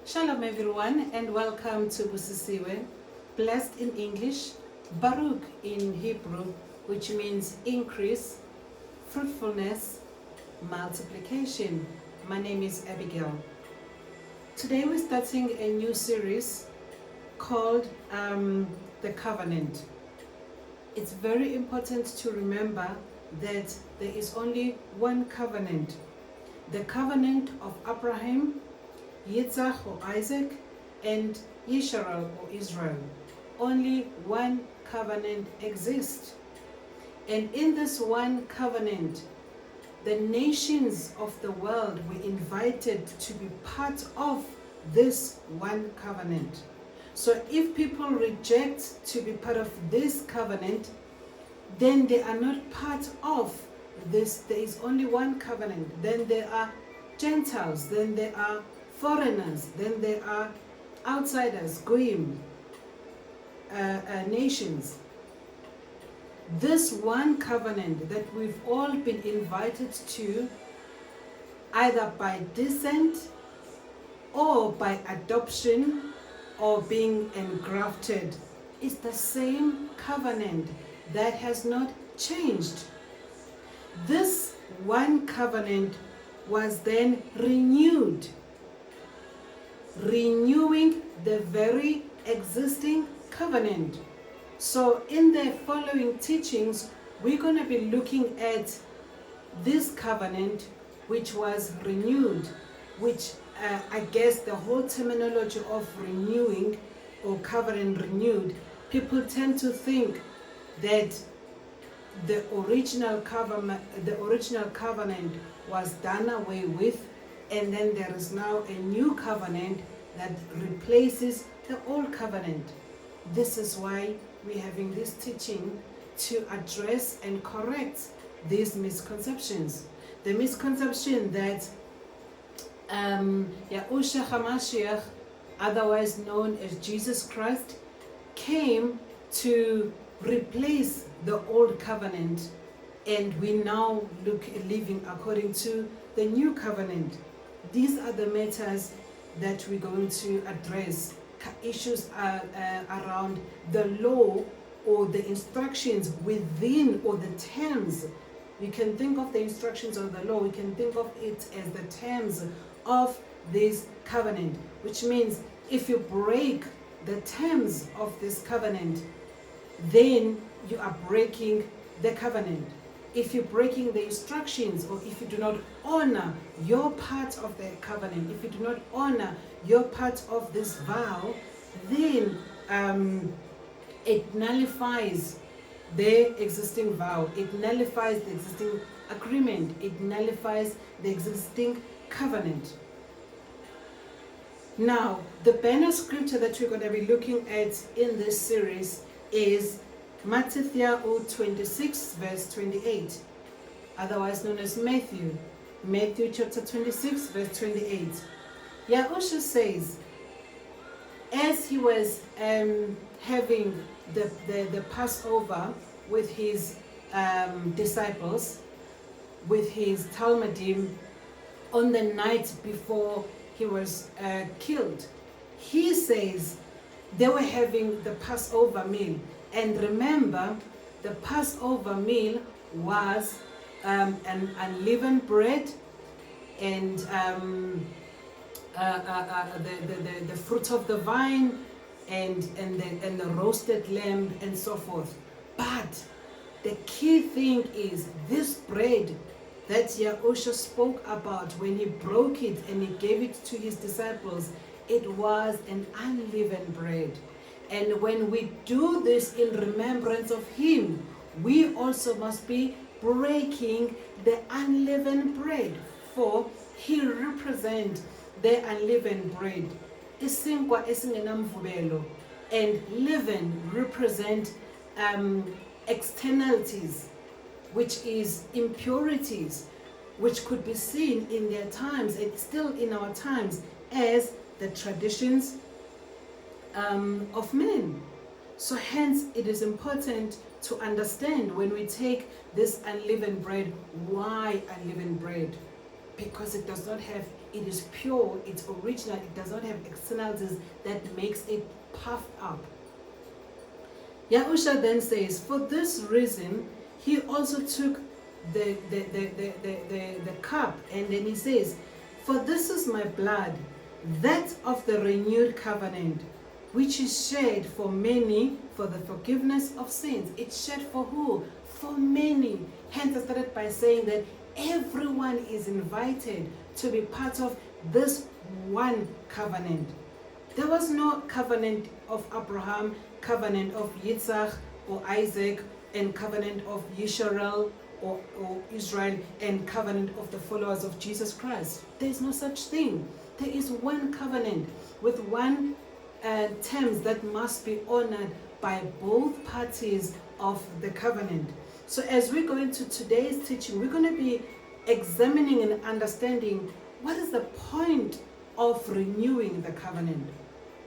Shalom everyone and welcome to Busisiwe, blessed in English, Baruch in Hebrew, which means increase, fruitfulness, multiplication. My name is Abigail. Today we're starting a new series called The Covenant. It's very important to remember that there is only one covenant. The covenant of Abraham, Yitzhak or Isaac, and Yisrael or Israel. Only one covenant exists. And in this one covenant, the nations of the world were invited to be part of this one covenant. So if people reject to be part of this covenant, then they are not part of this. There is only one covenant. Then there are Gentiles, then there are foreigners, then there are outsiders, goyim, nations. This one covenant that we've all been invited to, either by descent or by adoption or being engrafted, is the same covenant that has not changed. This one covenant was then renewed, renewing the very existing covenant. So in the following teachings, we're going to be looking at this covenant which was renewed, which I guess the whole terminology of renewing or covenant renewed, people tend to think that the original covenant was done away with, and then there is now a new covenant that replaces the old covenant. This is why we're having this teaching to address and correct these misconceptions. The misconception that Yahuhah, otherwise known as Jesus Christ, came to replace the old covenant, and we now living according to the new covenant. These are the matters that we're going to address. Issues around the law or the instructions within, or the terms. We can think of the instructions of the law, we can think of it as the terms of this covenant, which means if you break the terms of this covenant, then you are breaking the covenant. If you're breaking the instructions, or if you do not honor your part of the covenant, if you do not honor your part of this vow, then it nullifies the existing vow, it nullifies the existing agreement, it nullifies the existing covenant. Now, the banner scripture that we're going to be looking at in this series is Matthew 26 verse 28, otherwise known as Matthew chapter 26 verse 28. Yahushua says, as he was having the Passover with his disciples, with his Talmudim, on the night before he was killed, he says they were having the Passover meal. And remember, the Passover meal was an unleavened bread and the fruit of the vine and the roasted lamb and so forth. But the key thing is this bread that Yahushua spoke about when he broke it and he gave it to his disciples, it was an unleavened bread. And when we do this in remembrance of him, we also must be breaking the unleavened bread, for he represents the unleavened bread. Isinkwa esingenamvubelo, and leaven represent externalities, which is impurities, which could be seen in their times and still in our times as the traditions of men. So hence it is important to understand when we take this unleavened bread, why unleavened bread? Because it does not have it is pure, it's original, it does not have externalities that makes it puffed up. Yahushua then says, for this reason, he also took the cup, and then he says, for this is my blood, that of the renewed covenant, which is shed for many for the forgiveness of sins. It's shed for who? For many. Hence I started by saying that everyone is invited to be part of this one covenant. There was no covenant of Abraham, covenant of Yitzhak or Isaac, and covenant of Yisrael or Israel, and covenant of the followers of Jesus Christ. There is no such thing. There is one covenant with one terms that must be honored by both parties of the covenant. So as we go into today's teaching, we're going to be examining and understanding what is the point of renewing the covenant.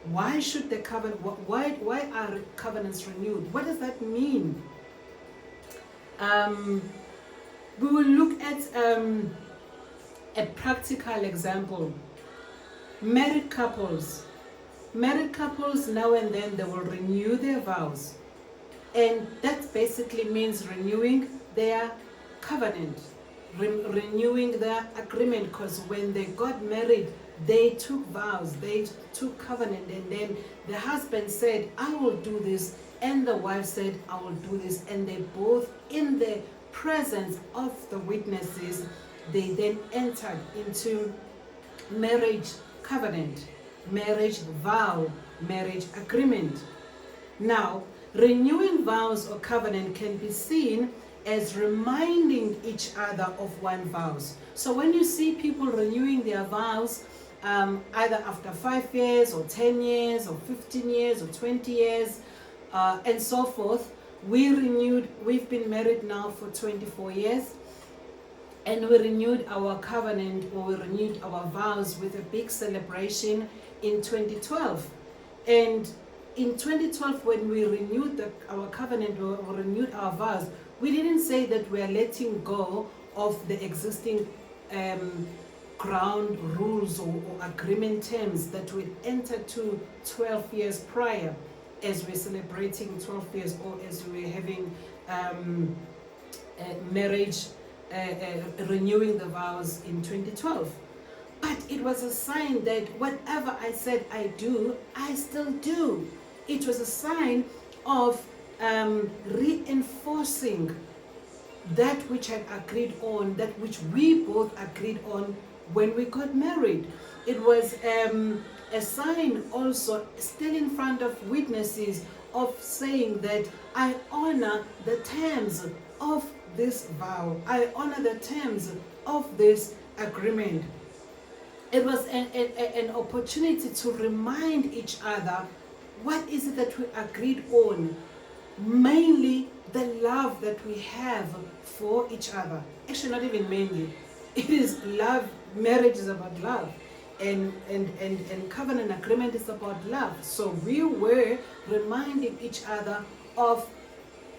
Why should the covenant, why are covenants renewed? What does that mean? We will look at a practical example. Married couples now and then, they will renew their vows, and that basically means renewing their covenant, renewing their agreement, because when they got married, they took vows, they took covenant, and then the husband said, I will do this, and the wife said, I will do this, and they both, in the presence of the witnesses, they then entered into marriage covenant, marriage vow, marriage agreement. Now, renewing vows or covenant can be seen as reminding each other of one vows. So when you see people renewing their vows, either after 5 years or 10 years or 15 years or 20 years and so forth, we've been married now for 24 years, and we renewed our covenant, or we renewed our vows with a big celebration in 2012. And in 2012, when we renewed our covenant, or renewed our vows, we didn't say that we are letting go of the existing ground rules or agreement terms that we entered to 12 years prior, as we're celebrating 12 years, or as we're having marriage, renewing the vows in 2012. But it was a sign that whatever I said I do, I still do. It was a sign of reinforcing that which I agreed on, that which we both agreed on when we got married. It was a sign also, still in front of witnesses, of saying that I honor the terms of this vow, I honor the terms of this agreement. It was an opportunity to remind each other what is it that we agreed on, mainly the love that we have for each other. Actually, not even mainly. It is love. Marriage is about love, and covenant agreement is about love. So we were reminding each other of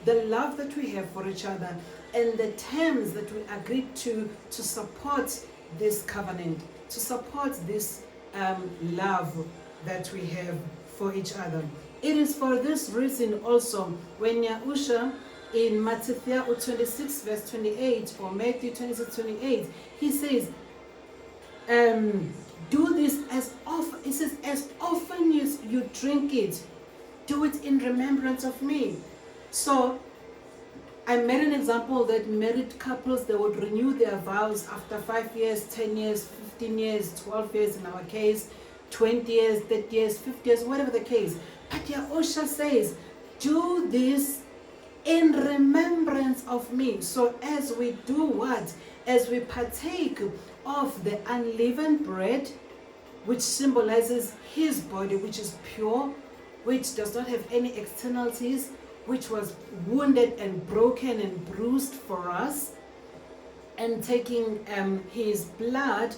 the love that we have for each other and the terms that we agreed to support this covenant, to support this love that we have for each other. It is for this reason also when Yahushua in Matthew 26 verse 28 or Matthew 26:28, he says, do this as often, it says, as often as you drink it, do it in remembrance of me. So I made an example that married couples, they would renew their vows after 5 years, 10 years, 15 years, 12 years in our case, 20 years, 30 years, 50 years, whatever the case. But Yahushua says, do this in remembrance of me. So as we do what? As we partake of the unleavened bread, which symbolizes his body, which is pure, which does not have any externalities, which was wounded and broken and bruised for us, and taking his blood,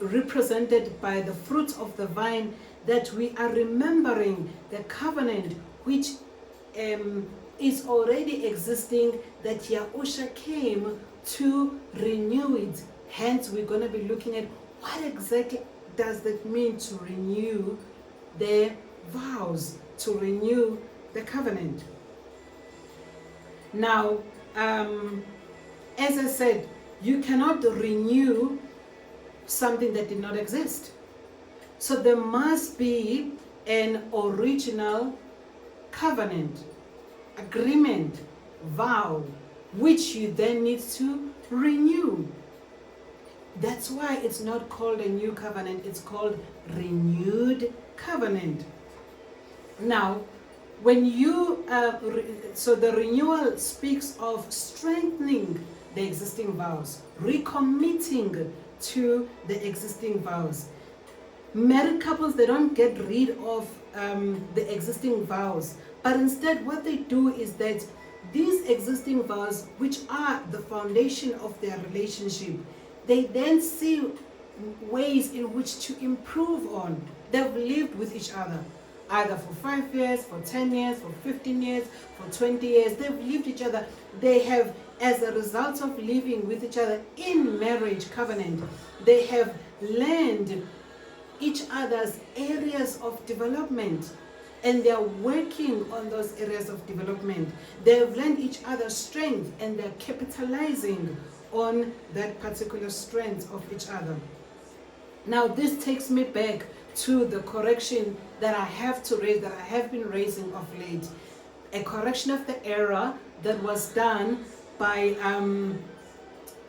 represented by the fruit of the vine, that we are remembering the covenant which is already existing, that Yahushua came to renew it. Hence, we're going to be looking at what exactly does that mean to renew their vows, to renew the covenant? Now, as I said, you cannot renew something that did not exist. So there must be an original covenant, agreement, vow, which you then need to renew. That's why it's not called a new covenant, it's called renewed covenant. Now, when you, so the renewal speaks of strengthening the existing vows, recommitting to the existing vows. Married couples, they don't get rid of the existing vows, but instead what they do is that these existing vows, which are the foundation of their relationship, they then see ways in which to improve on. They've lived with each other, either for 5 years, for 10 years, for 15 years, for 20 years. They've lived each other. They have, as a result of living with each other in marriage covenant, they have learned each other's areas of development, and they are working on those areas of development. They have learned each other's strength, and they're capitalizing on that particular strength of each other. Now, this takes me back to the correction that I have to raise, that I have been raising of late. A correction of the error that was done by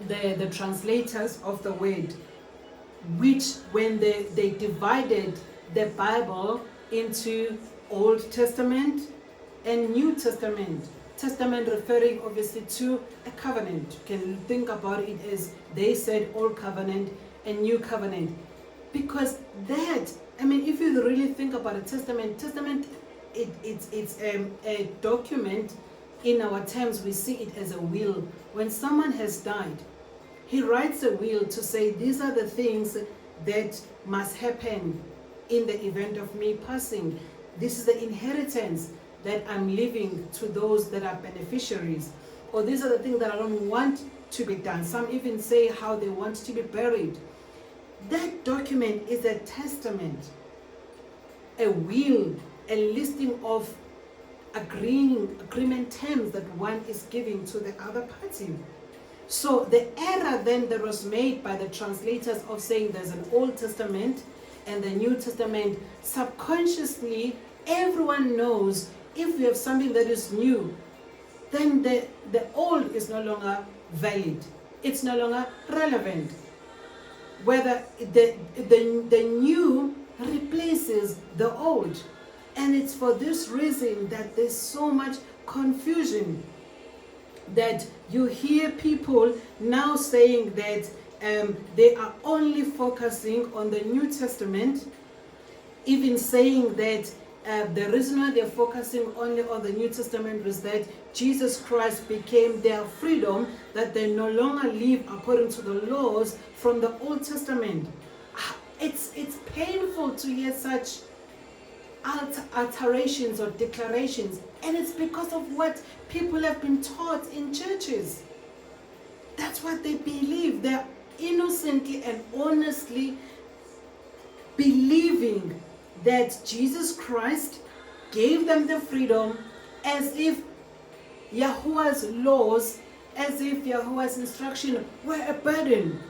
the translators of the word, which when they divided the Bible into Old Testament and New Testament. Testament referring obviously to a covenant. You can think about it as they said Old Covenant and New Covenant. Because that, I mean, if you really think about a testament, it's a document. In our terms, we see it as a will. When someone has died, he writes a will to say these are the things that must happen in the event of me passing. This is the inheritance that I'm leaving to those that are beneficiaries. Or these are the things that I don't want to be done. Some even say how they want to be buried. That document is a testament, a will, a listing of agreement terms that one is giving to the other party. So the error then that was made by the translators of saying there's an Old Testament and the New Testament, subconsciously everyone knows if we have something that is new, then the old is no longer valid. It's no longer relevant. Whether the new replaces the old. And it's for this reason that there's so much confusion, that you hear people now saying that they are only focusing on the New Testament, even saying that the reason why they're focusing only on the New Testament is that Jesus Christ became their freedom, that they no longer live according to the laws from the Old Testament. It's painful to hear such alterations or declarations, and it's because of what people have been taught in churches. That's what they believe. They're innocently and honestly believing that Jesus Christ gave them the freedom, as if Yahuah's laws, as if Yahuah's instruction were a burden.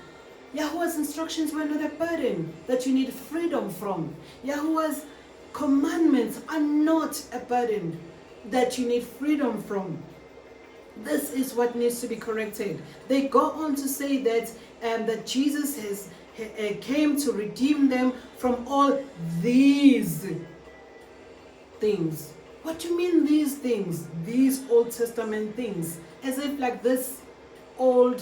Yahuah's instructions were not a burden that you need freedom from. Yahuah's commandments are not a burden that you need freedom from. This is what needs to be corrected. They go on to say that that Jesus came to redeem them from all these things. What do you mean these things? These Old Testament things. As if like this old,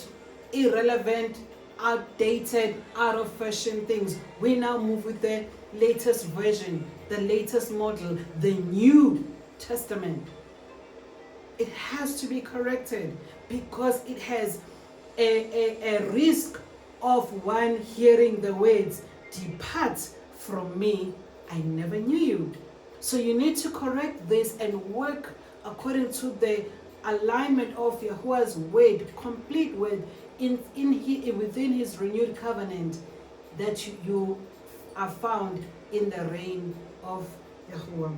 irrelevant, outdated, out of fashion things. We now move with the latest version, the latest model, the New Testament. It has to be corrected because it has a risk of one hearing the words, "Depart from me, I never knew you." So you need to correct this and work according to the alignment of Yahuah's word, complete word, within his renewed covenant. that you are found in the reign of Yahuah.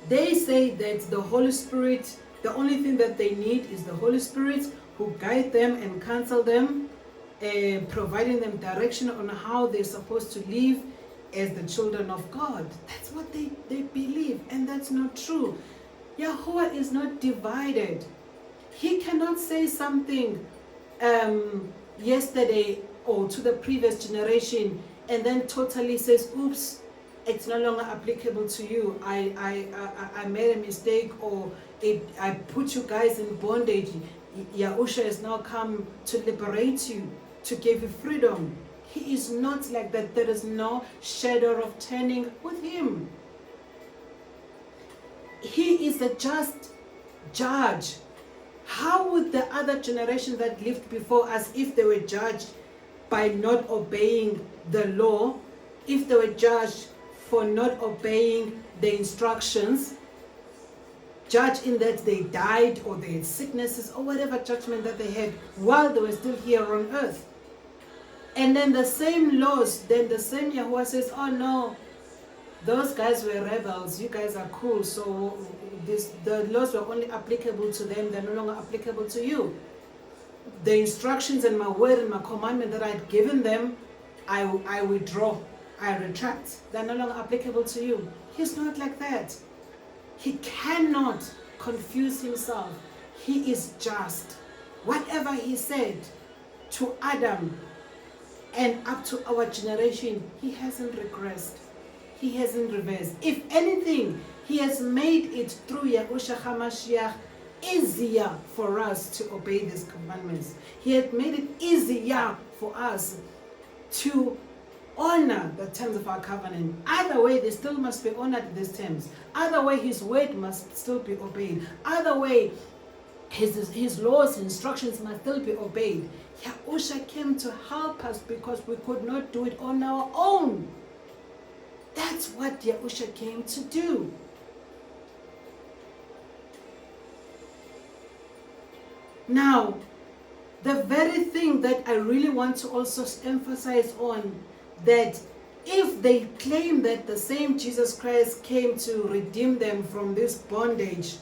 They say that the Holy Spirit, the only thing that they need is the Holy Spirit who guide them and counsel them, providing them direction on how they're supposed to live as the children of God. That's what they believe, and that's not true. Yahuah is not divided. He cannot say something yesterday or to the previous generation and then totally says, oops, it's no longer applicable to you. I made a mistake, or I put you guys in bondage. Yahushua has now come to liberate you, to give you freedom. He is not like that. There is no shadow of turning with him. He is a just judge. How would the other generation that lived before us, if they were judged by not obeying the law, if they were judged for not obeying the instructions, judged in that they died or they had sicknesses or whatever judgment that they had while they were still here on earth? And then the same laws, then the same Yahuah says, oh no, those guys were rebels, you guys are cool, so the laws were only applicable to them, they're no longer applicable to you. The instructions and my word and my commandment that I had given them, I withdraw, I retract. They're no longer applicable to you. He's not like that. He cannot confuse himself. He is just. Whatever he said to Adam and up to our generation, he hasn't regressed. He hasn't reversed. If anything, he has made it through Yahushua HaMashiach easier for us to obey these commandments. He had made it easier for us to honor the terms of our covenant. Either way, they still must be honored, these terms. Either way, his word must still be obeyed. Either way, his laws, instructions must still be obeyed. Yahushua came to help us because we could not do it on our own. That's what Yahushua came to do. Now, the very thing that I really want to also emphasize on, that if they claim that the same Jesus Christ came to redeem them from this bondage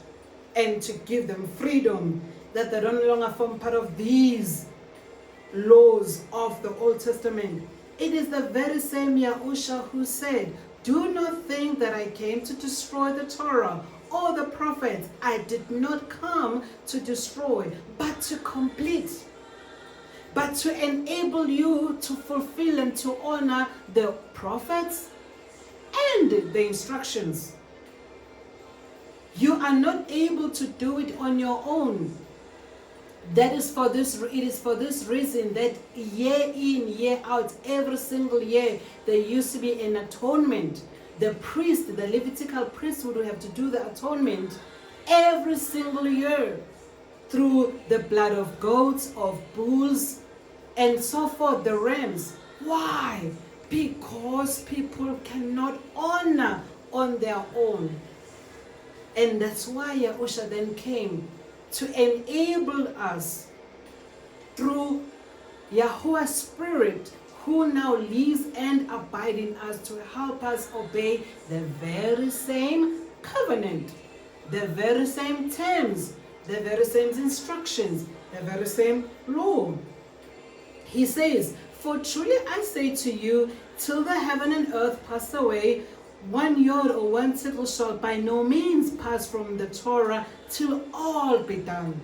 and to give them freedom, that they no longer form part of these laws of the Old Testament, it is the very same Yahushua who said, do not think that I came to destroy the Torah or the prophets. I did not come to destroy, but to complete, but to enable you to fulfill and to honor the prophets and the instructions. You are not able to do it on your own. It is for this reason that year in, year out, every single year, there used to be an atonement. The priest, the Levitical priest, would have to do the atonement every single year through the blood of goats, of bulls, and so forth, the rams. Why? Because people cannot honor on their own. And that's why Yahushua then came to enable us through Yahuah's Spirit, who now lives and abides in us, to help us obey the very same covenant, the very same terms, the very same instructions, the very same law. He says, for truly I say to you, till the heaven and earth pass away, 1 yod or 1 sickle shall by no means pass from the Torah till all be done.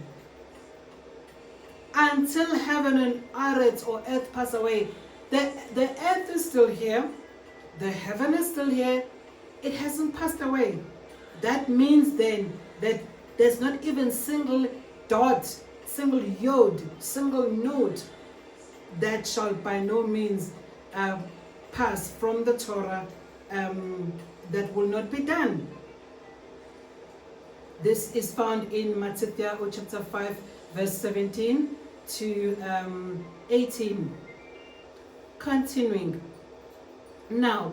Until heaven and earth or earth pass away, the earth is still here, the heaven is still here, it hasn't passed away. That means then that there's not even single dot, single yod, single note that shall by no means pass from the Torah, that will not be done. This is found in Matthew chapter 5, verse 17 to 18. Continuing. Now,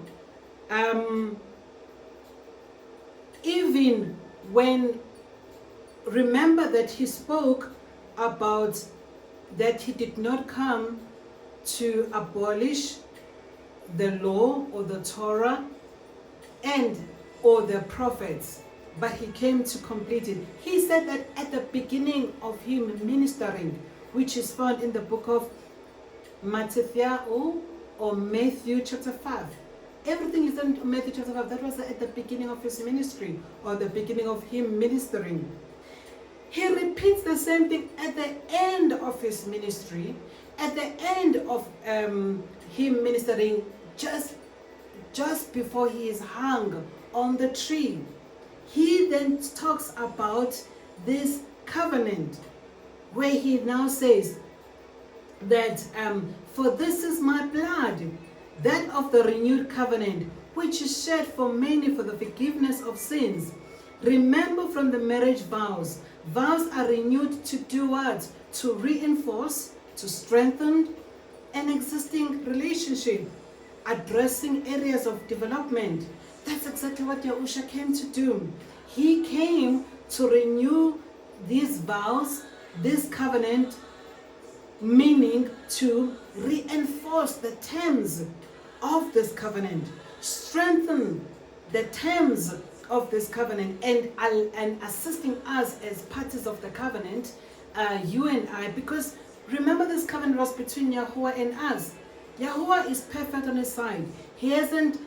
even when, remember that he spoke about that he did not come to abolish the law or the Torah or the prophets, but he came to complete it. He said that at the beginning of him ministering, which is found in the book of Matthew or Matthew chapter 5. Everything is in Matthew chapter 5. That was at the beginning of his ministry, or the beginning of him ministering. He repeats the same thing at the end of his ministry, at the end of him ministering, just before he is hung on the tree. He then talks about this covenant, where he now says that, for this is my blood, that of the renewed covenant, which is shed for many for the forgiveness of sins. Remember from the marriage vows. Vows are renewed to do what? To reinforce, to strengthen an existing relationship, addressing areas of development. That's exactly what Yahushua came to do. He came to renew these vows, this covenant, meaning to reinforce the terms of this covenant, strengthen the terms of this covenant, and assisting us as parties of the covenant, you and I, because remember, this covenant was between Yahuah and us. Yahuah is perfect on his side. He hasn't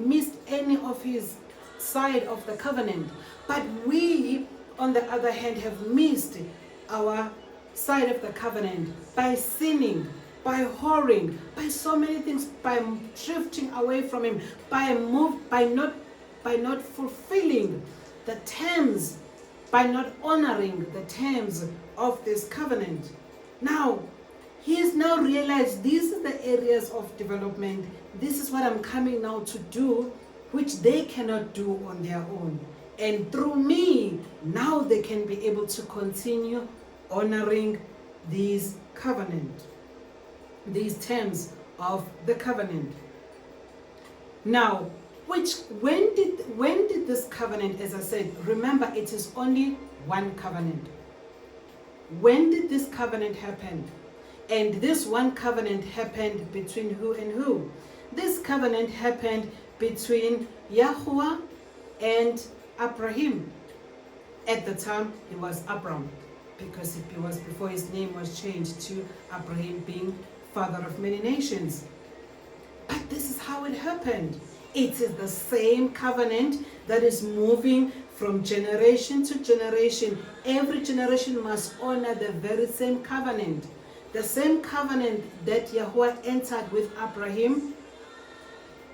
missed any of his side of the covenant. But we, on the other hand, have missed our side of the covenant by sinning, by whoring, by so many things, by drifting away from him, by not fulfilling the terms, by not honoring the terms of this covenant. Now, he has now realized these are the areas of development. This is what I'm coming now to do, which they cannot do on their own. And through me, now they can be able to continue honoring these covenant, these terms of the covenant. Now, when did this covenant, as I said, remember, it is only one covenant. When did this covenant happen? And this one covenant happened between who and who? This covenant happened between Yahuah and Abraham. At the time, he was Abram, because it was before his name was changed to Abraham, being father of many nations. But this is how it happened. It is the same covenant that is moving from generation to generation. Every generation must honor the very same covenant. The same covenant that Yahuah entered with Abraham,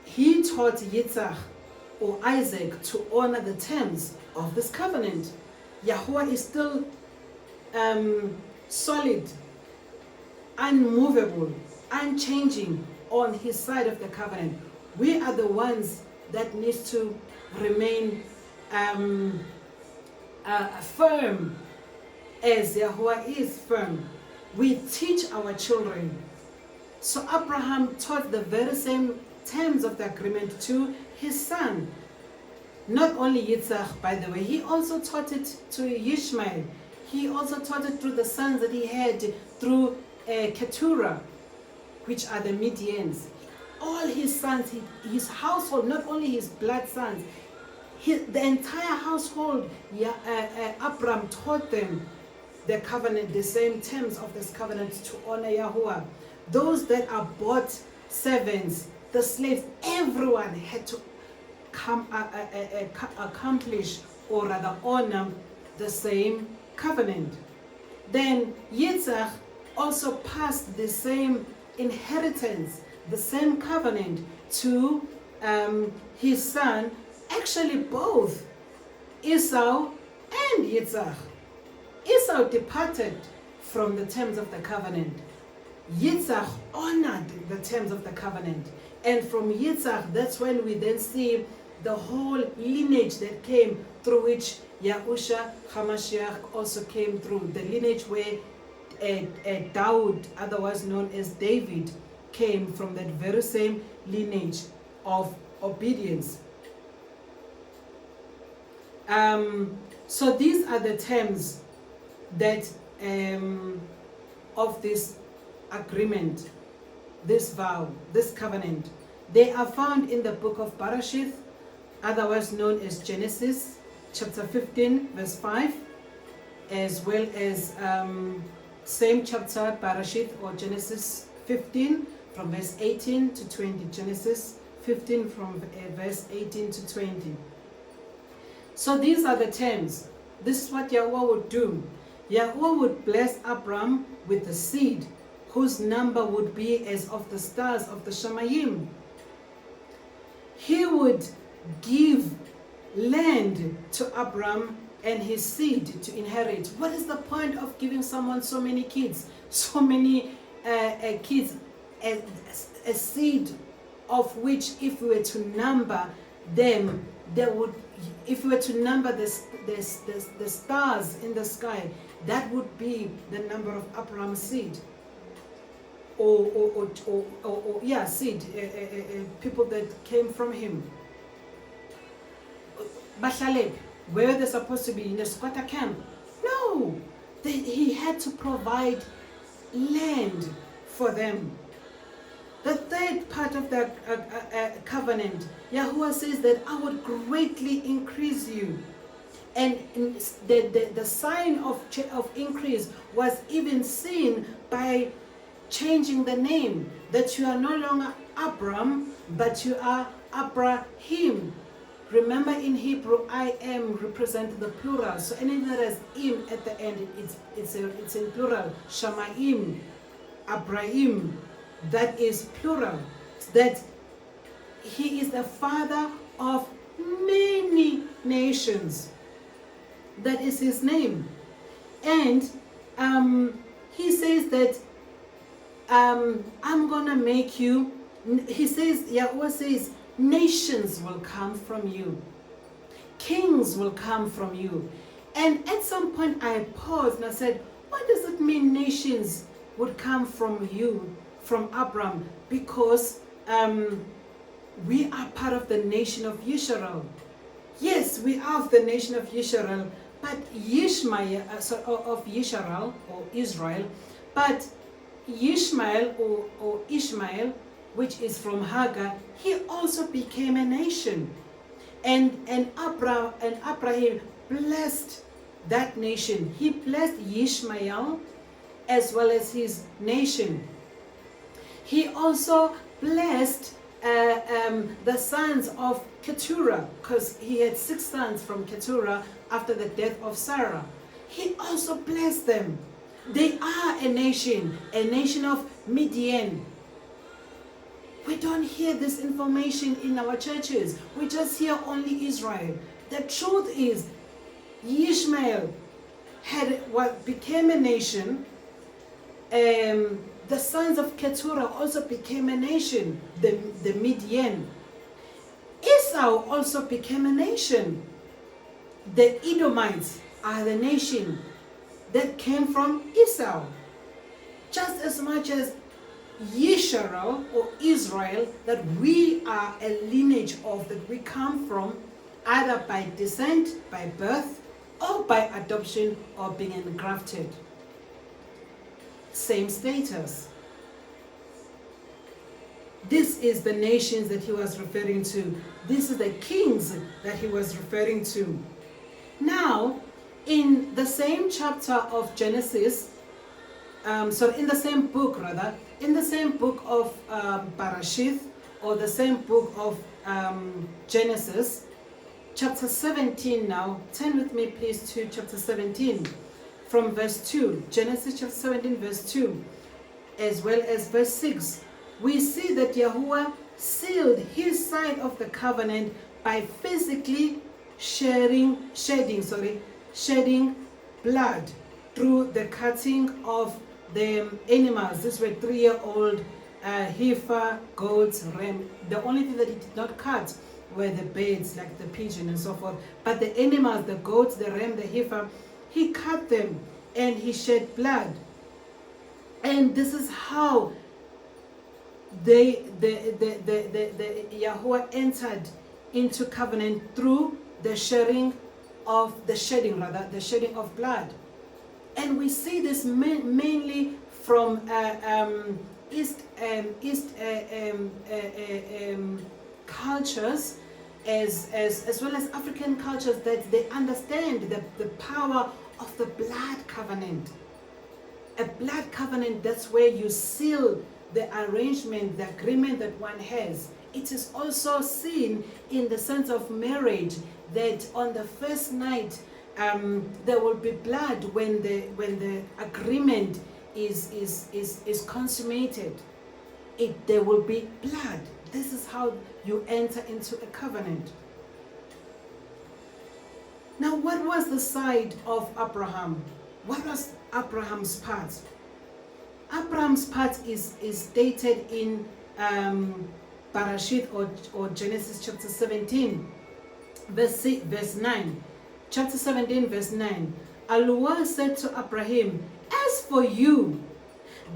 he taught Yitzhak or Isaac to honor the terms of this covenant. Yahuah is still solid, unmovable, unchanging on his side of the covenant. We are the ones that need to remain firm as Yahuah is firm. We teach our children. So Abraham taught the very same terms of the agreement to his son. Not only Yitzhak, by the way, he also taught it to Ishmael. He also taught it through the sons that he had through Keturah, which are the Midians. All his sons, his household, not only his blood sons, the entire household, Abram taught them the covenant, the same terms of this covenant to honor Yahuah. Those that are bought servants, the slaves, everyone had to accomplish or rather honor the same covenant. Then Yitzhak also passed the same inheritance, the same covenant to his son, actually both Esau and Yitzhak. Esau departed from the terms of the covenant. Yitzhak honored the terms of the covenant. And from Yitzhak, that's when we then see the whole lineage that came through which Yahushua HaMashiach also came through. The lineage where Daud, otherwise known as David, came from that very same lineage of obedience. So these are the terms that of this agreement, this vow, this covenant. They are found in the book of Barashith, otherwise known as Genesis, chapter 15, verse 5, as well as same chapter, Barashith or Genesis 15, from verse 18 to 20. Genesis 15 from verse 18 to 20. So these are the terms. This is what Yahuah would do. Yahuah would bless Abram with the seed, whose number would be as of the stars of the shamaim. He would give land to Abram and his seed to inherit. What is the point of giving someone so many kids? So many kids, a seed of which, if we were to number them, there would, if we were to number the stars in the sky, that would be the number of Abraham's seed. Seed, people that came from him. Bashaleb, where they're supposed to be, in a squatter camp. No, he had to provide land for them. The third part of the covenant, Yahuah says that I would greatly increase you. And the sign of increase was even seen by changing the name, that you are no longer Abram, but you are Abraham. Remember, in Hebrew, I am represents the plural. So anything that has im at the end, it's in plural. Shamaim, Abraham, that is plural. That he is the father of many nations. That is his name. And he says that I'm gonna make you, he says, Yahuah says, nations will come from you. Kings will come from you. And at some point I paused and I said, what does it mean nations would come from you, from Abram? Because we are part of the nation of Yisrael. Yes, we are of the nation of Yisrael, but of Yisrael or Israel, but Ishmael or Ishmael, which is from Hagar, he also became a nation. And Abraham blessed that nation. He blessed Ishmael as well as his nation. He also blessed the sons of Keturah, because he had 6 sons from Keturah after the death of Sarah. He also blessed them. They are a nation of Midian. We don't hear this information in our churches. We just hear only Israel. The truth is, Ishmael became a nation. The sons of Keturah also became a nation, the Midian. Esau also became a nation. The Edomites are the nation that came from Esau. Just as much as Yisrael or Israel, that we are a lineage of, that we come from either by descent, by birth, or by adoption, or being engrafted. Same status. This is the nations that he was referring to. This is the kings that he was referring to. Now, in the same chapter of Genesis, in the same book of Barashith, or the same book of Genesis, chapter 17 now, turn with me please to chapter 17, from verse 2, Genesis chapter 17 verse 2, as well as verse 6, we see that Yahuah sealed his side of the covenant by physically shedding blood through the cutting of the animals. These were 3-year-old heifer, goats, ram. The only thing that he did not cut were the birds, like the pigeon and so forth. But the animals, the goats, the ram, the heifer, he cut them and he shed blood. And this is how the Yahuah entered into covenant, through the shedding of blood. And we see this mainly from East cultures, as well as African cultures, that they understand the power of the blood covenant. A blood covenant, that's where you seal the arrangement, the agreement that one has. It is also seen in the sense of marriage, that on the first night there will be blood when the agreement is consummated. There will be blood. This is how you enter into a covenant. Now, what was the side of Abraham? What was Abraham's part? Abraham's part is stated in Barashith or Genesis chapter 17, verse 9. Chapter 17, verse 9. Allah said to Abraham, "As for you,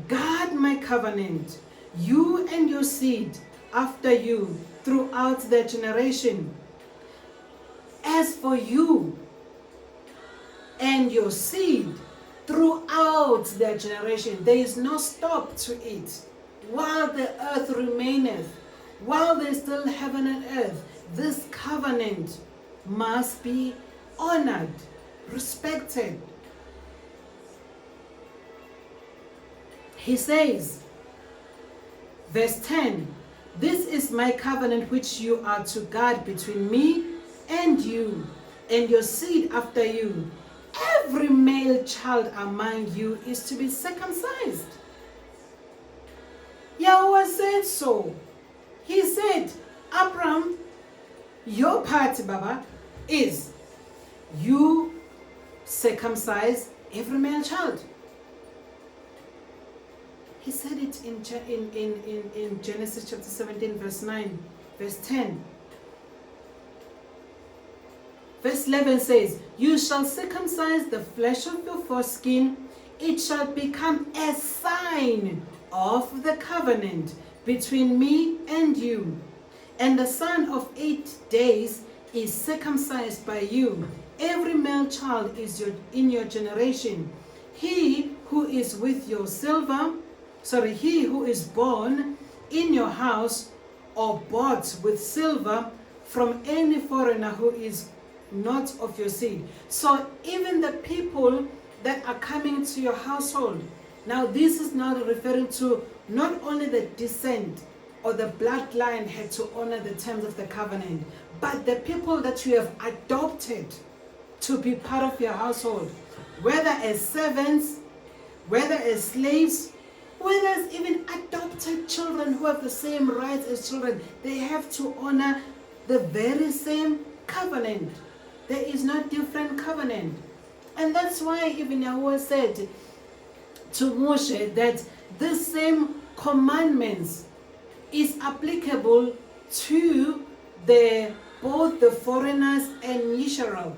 guard my covenant, you and your seed after you throughout their generation. As for you and your seed throughout their generation." There is no stop to it. While the earth remaineth, while there is still heaven and earth, this covenant must be honored, respected. He says, verse 10, "This is my covenant which you are to guard between me and you, and your seed after you. Every male child among you is to be circumcised." Yahuah said so. He said, "Abram, your part, Baba, is you circumcise every male child." He said it in Genesis chapter 17, verse 9, verse 10. Verse 11 says, "You shall circumcise the flesh of your foreskin. It shall become a sign of the covenant between me and you. And the son of 8 days is circumcised by you. Every male child is in your generation. He who is born in your house or bought with silver from any foreigner who is not of your seed." So even the people that are coming to your household, now this is not referring to not only the descent or the bloodline had to honor the terms of the covenant, but the people that you have adopted to be part of your household, whether as servants, whether as slaves, whether as even adopted children who have the same rights as children, they have to honor the very same covenant. There is no different covenant. And that's why even Yahuah said to Moshe that this same commandments is applicable to both the foreigners and Israel.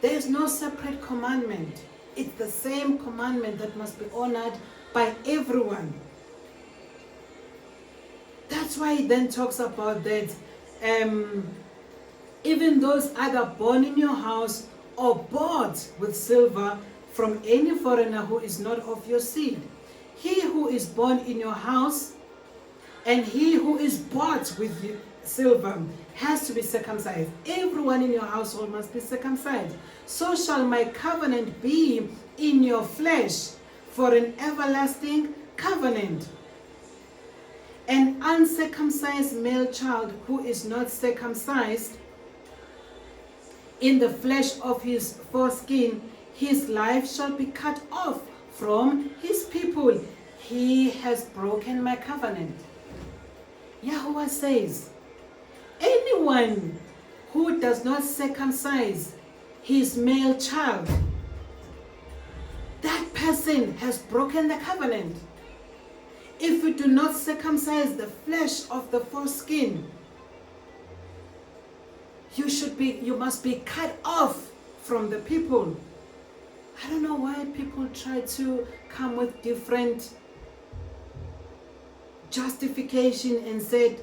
There is no separate commandment. It's the same commandment that must be honored by everyone. That's why he then talks about that even those either born in your house or bought with silver from any foreigner who is not of your seed. He who is born in your house and he who is bought with silver has to be circumcised. Everyone in your household must be circumcised. "So shall my covenant be in your flesh for an everlasting covenant. An uncircumcised male child who is not circumcised in the flesh of his foreskin, his life shall be cut off from his people. He has broken my covenant." Yahuah says, anyone who does not circumcise his male child, that person has broken the covenant. If you do not circumcise the flesh of the foreskin, you must be cut off from the people. I don't know why people try to come with different justification and said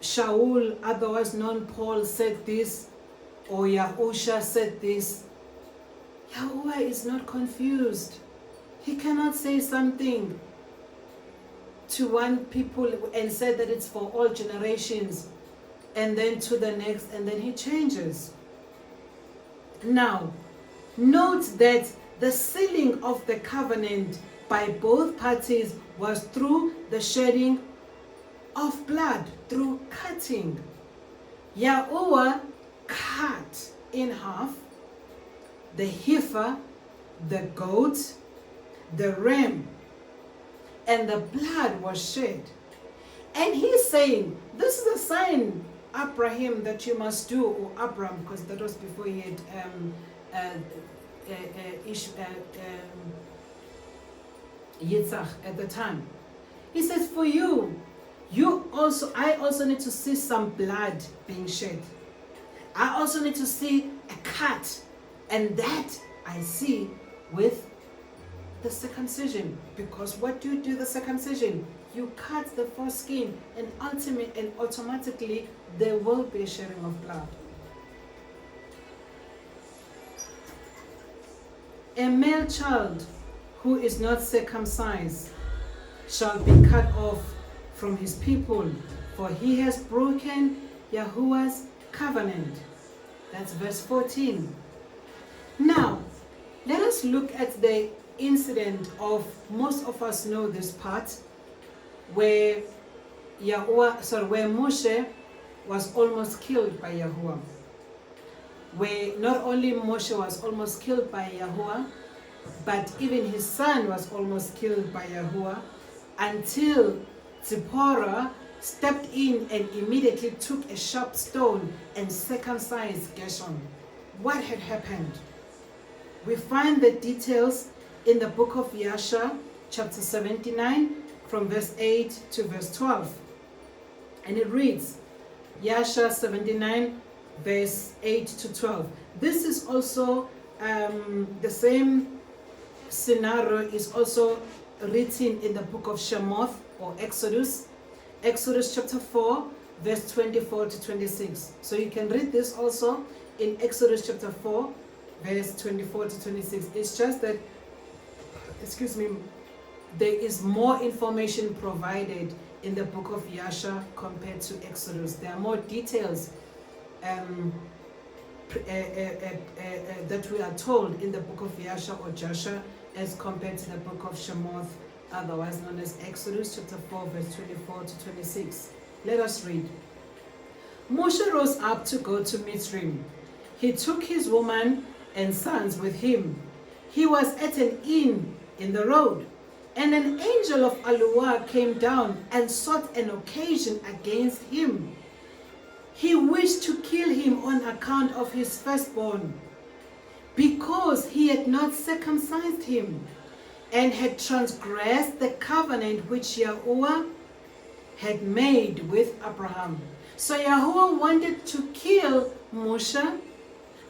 Shaul, otherwise known Paul, said this, or Yahushua said this. Yahuah is not confused. He cannot say something to one people and said that it's for all generations, and then to the next, and then he changes. Now, note that the sealing of the covenant by both parties was through the shedding of blood, through cutting. Yahuah cut in half the heifer, the goat, the ram, and the blood was shed. And he's saying, this is a sign, Abraham, that you must do, or Abram, because that was before he had Yitzhak at the time. He says, for I also need to see some blood being shed. I also need to see a cut, and that I see with the circumcision. Because what do you do the circumcision? You cut the foreskin, and automatically there will be a shedding of blood. A male child who is not circumcised shall be cut off from his people, for he has broken Yahuah's covenant. That's verse 14. Now, let us look at the incident of, most of us know this part, where Moshe was almost killed by Yahuah. Where not only Moshe was almost killed by Yahuah, but even his son was almost killed by Yahuah, until Zipporah stepped in and immediately took a sharp stone and circumcised Gershon. What had happened? We find the details in the book of Yasha, chapter 79, from verse 8 to verse 12. And it reads, Yasha 79, verse 8 to 12. This is also the same scenario is also written in the book of Shemoth, or Exodus chapter 4, verse 24 to 26. So you can read this also in Exodus chapter 4, verse 24 to 26. It's just that, there is more information provided in the book of Yasha compared to Exodus. There are more details that we are told in the book of Yasha or Jasher as compared to the book of Shemoth, otherwise known as Exodus chapter 4, verse 24 to 26. Let us read. Moshe rose up to go to Mitzrayim. He took his woman and sons with him. He was at an inn in the road, and an angel of Yahuah came down and sought an occasion against him. He wished to kill him on account of his firstborn, because he had not circumcised him, and had transgressed the covenant which Yahuah had made with Abraham. So Yahuah wanted to kill Moshe,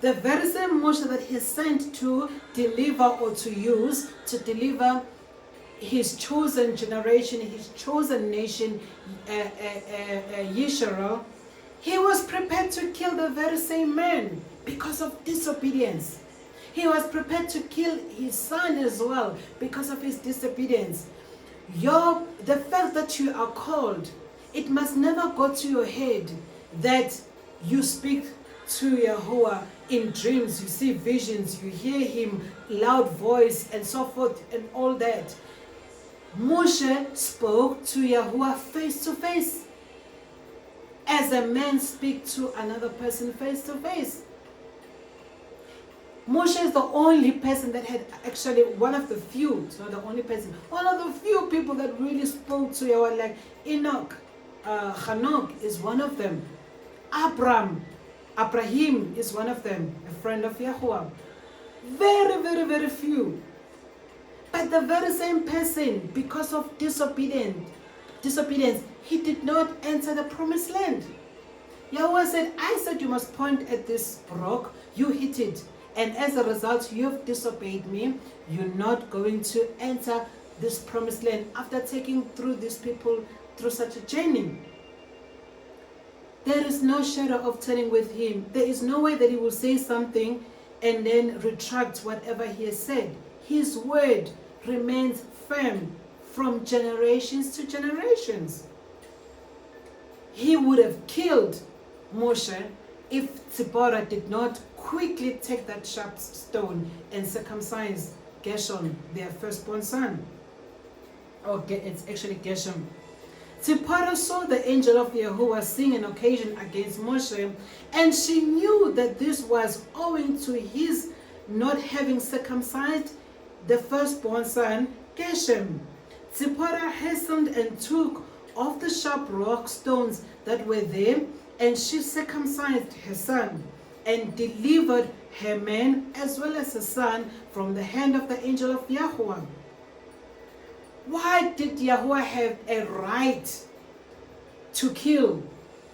the very same Moshe that he sent to deliver, or to use to deliver his chosen generation, his chosen nation, Yisrael. He was prepared to kill the very same man because of disobedience. He was prepared to kill his son as well because of his disobedience. The fact that you are called, it must never go to your head that you speak to Yahuah in dreams, you see visions, you hear him, loud voice, and so forth, and all that. Moshe spoke to Yahuah face to face, as a man speaks to another person face to face. Moshe is the only person that had, actually one of the few, it's not the only person, one of the few people that really spoke to Yahuah, like Enoch, Hanok is one of them. Abraham is one of them, a friend of Yahuah. Very, very, very few. But the very same person, because of disobedience, he did not enter the promised land. Yahuah said, I said you must point at this rock, you hit it. And as a result, you have disobeyed me. You're not going to enter this promised land after taking through these people through such a journey. There is no shadow of turning with him. There is no way that he will say something and then retract whatever he has said. His word remains firm, from generations to generations. He would have killed Moshe if Zipporah did not quickly take that sharp stone and circumcise Gershom, their firstborn son. Okay, it's actually Gershom. Zipporah saw the angel of Yahuah sing an occasion against Moshe, and she knew that this was owing to his not having circumcised the firstborn son, Gershom. Zipporah hastened and took off the sharp rock stones that were there, and she circumcised her son, and delivered her man as well as her son from the hand of the angel of Yahuah. Why did Yahuah have a right to kill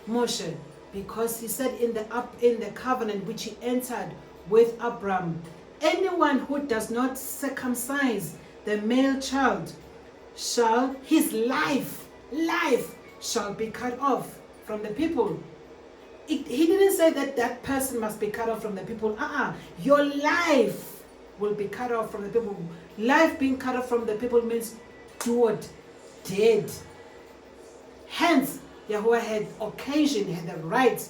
Moshe? Because he said in the covenant which he entered with Abram, anyone who does not circumcise the male child his life shall be cut off from the people. He didn't say that person must be cut off from the people. Your life will be cut off from the people. Life being cut off from the people means dead. Hence, Yahuah had the right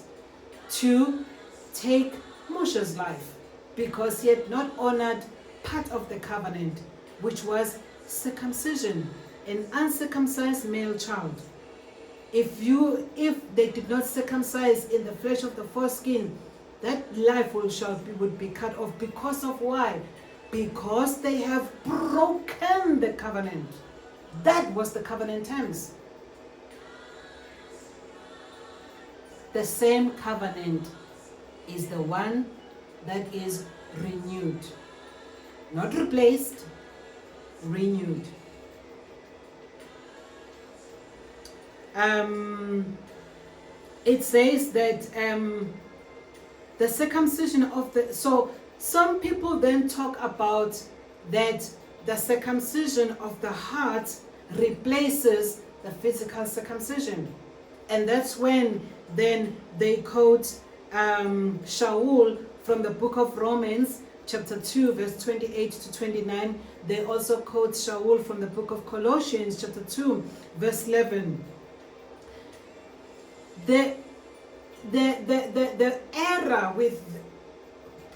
to take Moshe's life, because he had not honored part of the covenant, which was circumcision, an uncircumcised male child. If they did not circumcise in the flesh of the foreskin, that life would be cut off. Because of why? Because they have broken the covenant. That was the covenant terms. The same covenant is the one that is renewed. Not replaced, renewed. It says that the circumcision of the... So some people then talk about that the circumcision of the heart replaces the physical circumcision. And that's when then they quote Shaul from the book of Romans, chapter 2, verse 28 to 29. They also quote Shaul from the book of Colossians, chapter 2, verse 11. The error with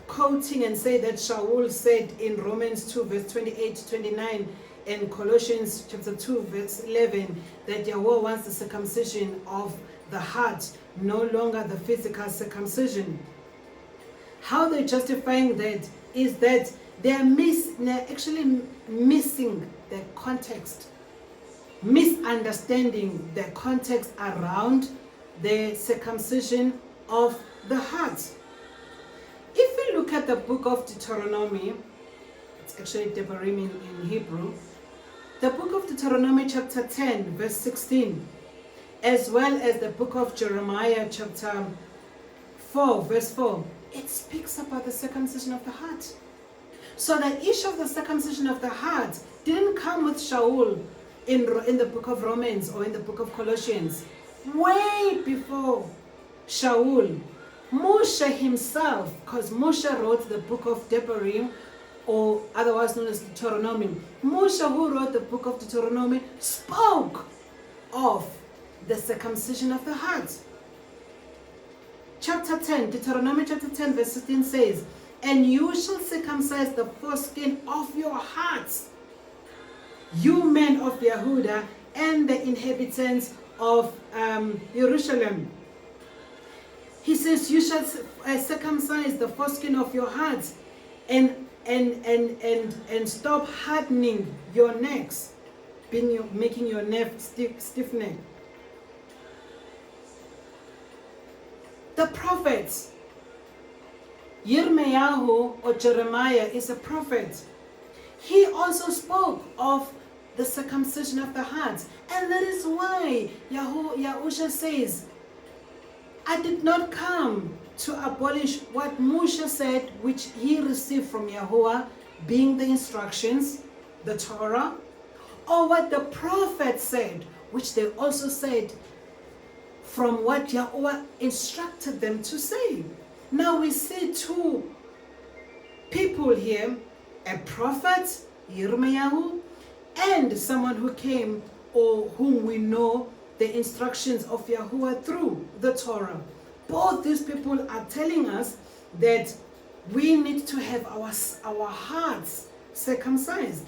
quoting and say that Shaul said in Romans 2, verse 28 to 29, and Colossians chapter 2, verse 11, that Yahuah wants the circumcision of the heart, no longer the physical circumcision. How they're justifying that is that they're actually missing the context, misunderstanding the context around the circumcision of the heart. If we look at the book of Deuteronomy, it's actually Debarim in Hebrew, the book of Deuteronomy chapter 10, verse 16, as well as the book of Jeremiah chapter 4, verse 4, it speaks about the circumcision of the heart. So the issue of the circumcision of the heart didn't come with Shaul in the book of Romans or in the book of Colossians. Way before Shaul, Moshe himself, because Moshe wrote the book of Debarim, or otherwise known as Deuteronomy. Moshe, who wrote the book of Deuteronomy, spoke of the circumcision of the heart. Chapter 10, Deuteronomy chapter 10, verse 16 says, "And you shall circumcise the foreskin of your hearts, you men of Yahudah and the inhabitants of Jerusalem." He says, you shall circumcise the foreskin of your hearts and stop hardening your necks, making your neck stiff neck. The prophets, YirmeYahu or Jeremiah is a prophet. He also spoke of the circumcision of the heart. And that is why Yahushua says, I did not come to abolish what Moshe said, which he received from Yahuah, being the instructions, the Torah, or what the prophet said, which they also said from what Yahuah instructed them to say. Now we see two people here, a prophet, YirmeYahu, and someone who came or whom we know the instructions of Yahuah through the Torah. Both these people are telling us that we need to have our hearts circumcised.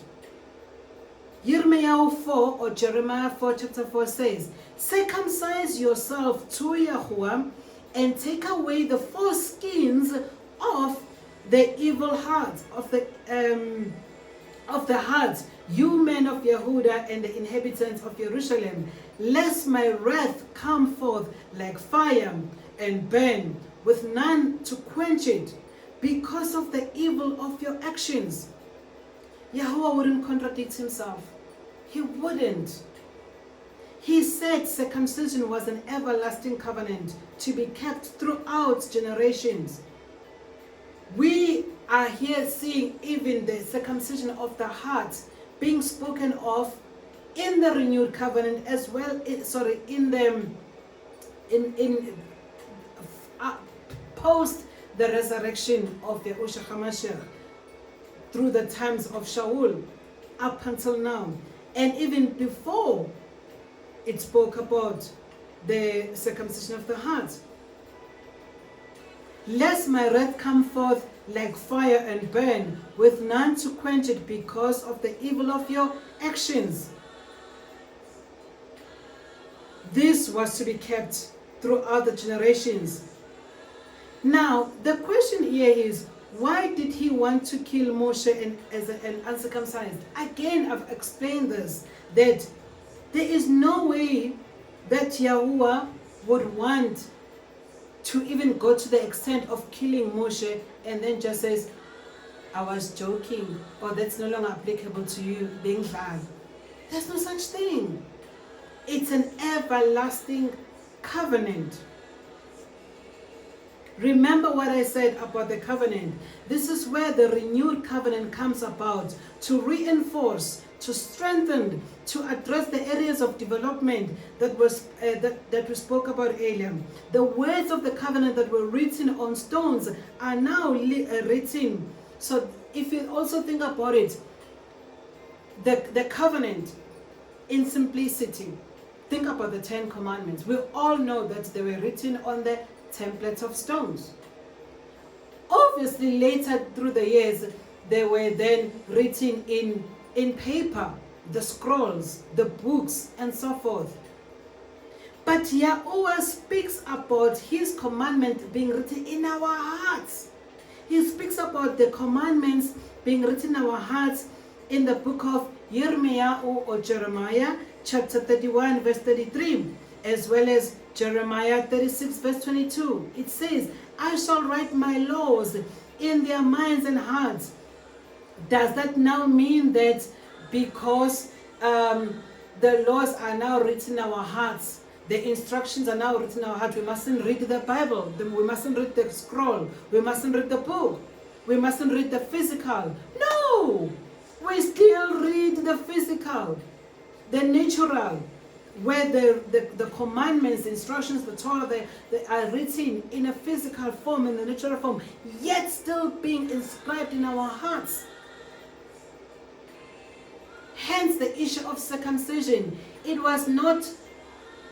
YirmeYahu 4 or Jeremiah 4 chapter 4 says, circumcise yourself to Yahuah and take away the foreskins of the evil hearts, of the hearts, you men of Yahudah and the inhabitants of Jerusalem, lest my wrath come forth like fire and burn, with none to quench it, because of the evil of your actions. Yahuah wouldn't contradict himself. He wouldn't. He said circumcision was an everlasting covenant to be kept throughout generations. We are here seeing even the circumcision of the heart being spoken of in the renewed covenant as well. Post the resurrection of the Yahushua HaMashiach through the times of Shaul up until now, and even before it spoke about the circumcision of the heart. Lest my wrath come forth like fire and burn, with none to quench it, because of the evil of your actions. This was to be kept throughout the generations. Now, the question here is, why did he want to kill Moshe as an uncircumcised? Again, I've explained this, that there is no way that Yahuah would want to even go to the extent of killing Moshe and then just says, I was joking, or that's no longer applicable to you, being bad. There's no such thing. It's an everlasting covenant. Remember what I said about the covenant. This is where the renewed covenant comes about, to reinforce, to strengthen, to address the areas of development that we spoke about earlier. The words of the covenant that were written on stones are now written. So if you also think about it, the covenant in simplicity, think about the 10 Commandments. We all know that they were written on the templates of stones. Obviously, later through the years, they were then written in paper, the scrolls, the books, and so forth. But Yahuah speaks about his commandment being written in our hearts. He speaks about the commandments being written in our hearts in the book of YirmeYahu or Jeremiah, chapter 31, verse 33, as well as Jeremiah 36, verse 22. It says, I shall write my laws in their minds and hearts. Does that now mean that because the laws are now written in our hearts, the instructions are now written in our heart, we mustn't read the Bible, we mustn't read the scroll, we mustn't read the book, we mustn't read the physical? No! We still read the physical, the natural, where the commandments, the instructions, the Torah, they are written in a physical form, in the natural form, yet still being inscribed in our hearts. Hence the issue of circumcision. It was not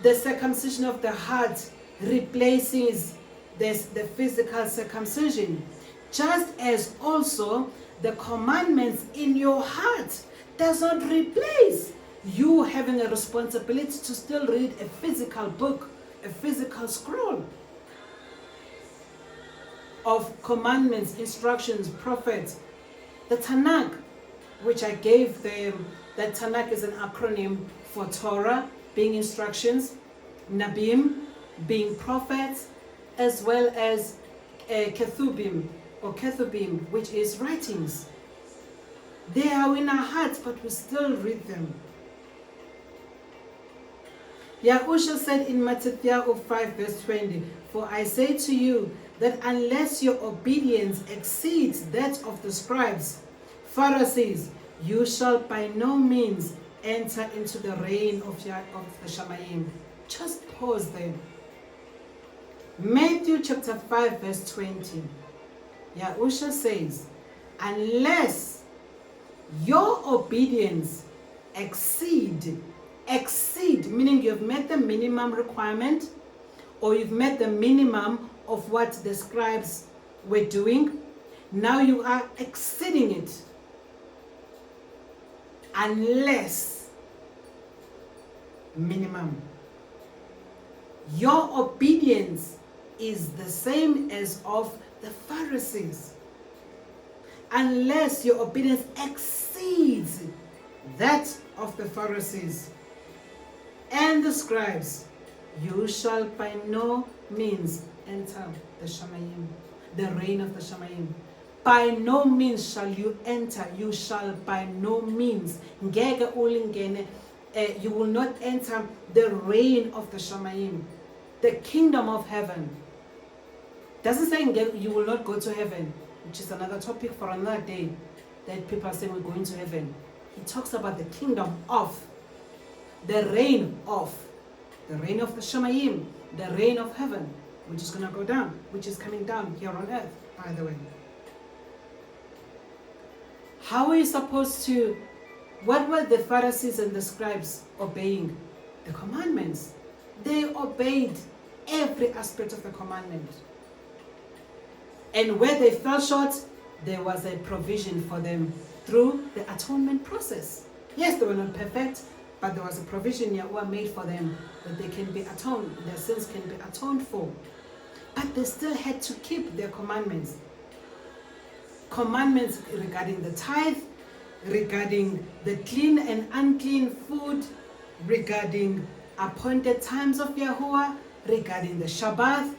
the circumcision of the heart replaces the physical circumcision. Just as also the commandments in your heart does not replace you having a responsibility to still read a physical book, a physical scroll of commandments, instructions, prophets. The Tanakh, which I gave them, that Tanakh is an acronym for Torah, being instructions, Nabim, being prophets, as well as Ketubim, or Ketubim, which is writings. They are in our hearts, but we still read them. Yahushua said in Matthew 5 verse 20, for I say to you that unless your obedience exceeds that of the scribes, Pharisees, you shall by no means enter into the reign of the shamaim. Just pause there. Matthew chapter 5 verse 20. Yahushua says, unless your obedience exceed. Exceed, meaning you've met the minimum requirement, or you've met the minimum of what the scribes were doing. Now you are exceeding it. Unless, minimum, your obedience is the same as of the Pharisees. Unless your obedience exceeds that of the Pharisees and the scribes, you shall by no means enter the shamaim, the reign of the shamaim. By no means shall you enter. You shall by no means. You will not enter the reign of the shamaim, the kingdom of heaven. Doesn't say you will not go to heaven, which is another topic for another day, that people are saying we're going to heaven. He talks about the kingdom of, the reign of the shamaim, the reign of heaven, which is going to go down, which is coming down here on earth, by the way. How are you supposed to, what were the Pharisees and the scribes obeying? The commandments. They obeyed every aspect of the commandment. And where they fell short, there was a provision for them through the atonement process. Yes, they were not perfect, but there was a provision Yahuah made for them that they can be atoned, their sins can be atoned for. But they still had to keep their commandments. Commandments regarding the tithe, regarding the clean and unclean food, regarding appointed times of Yahuah, regarding the Shabbat,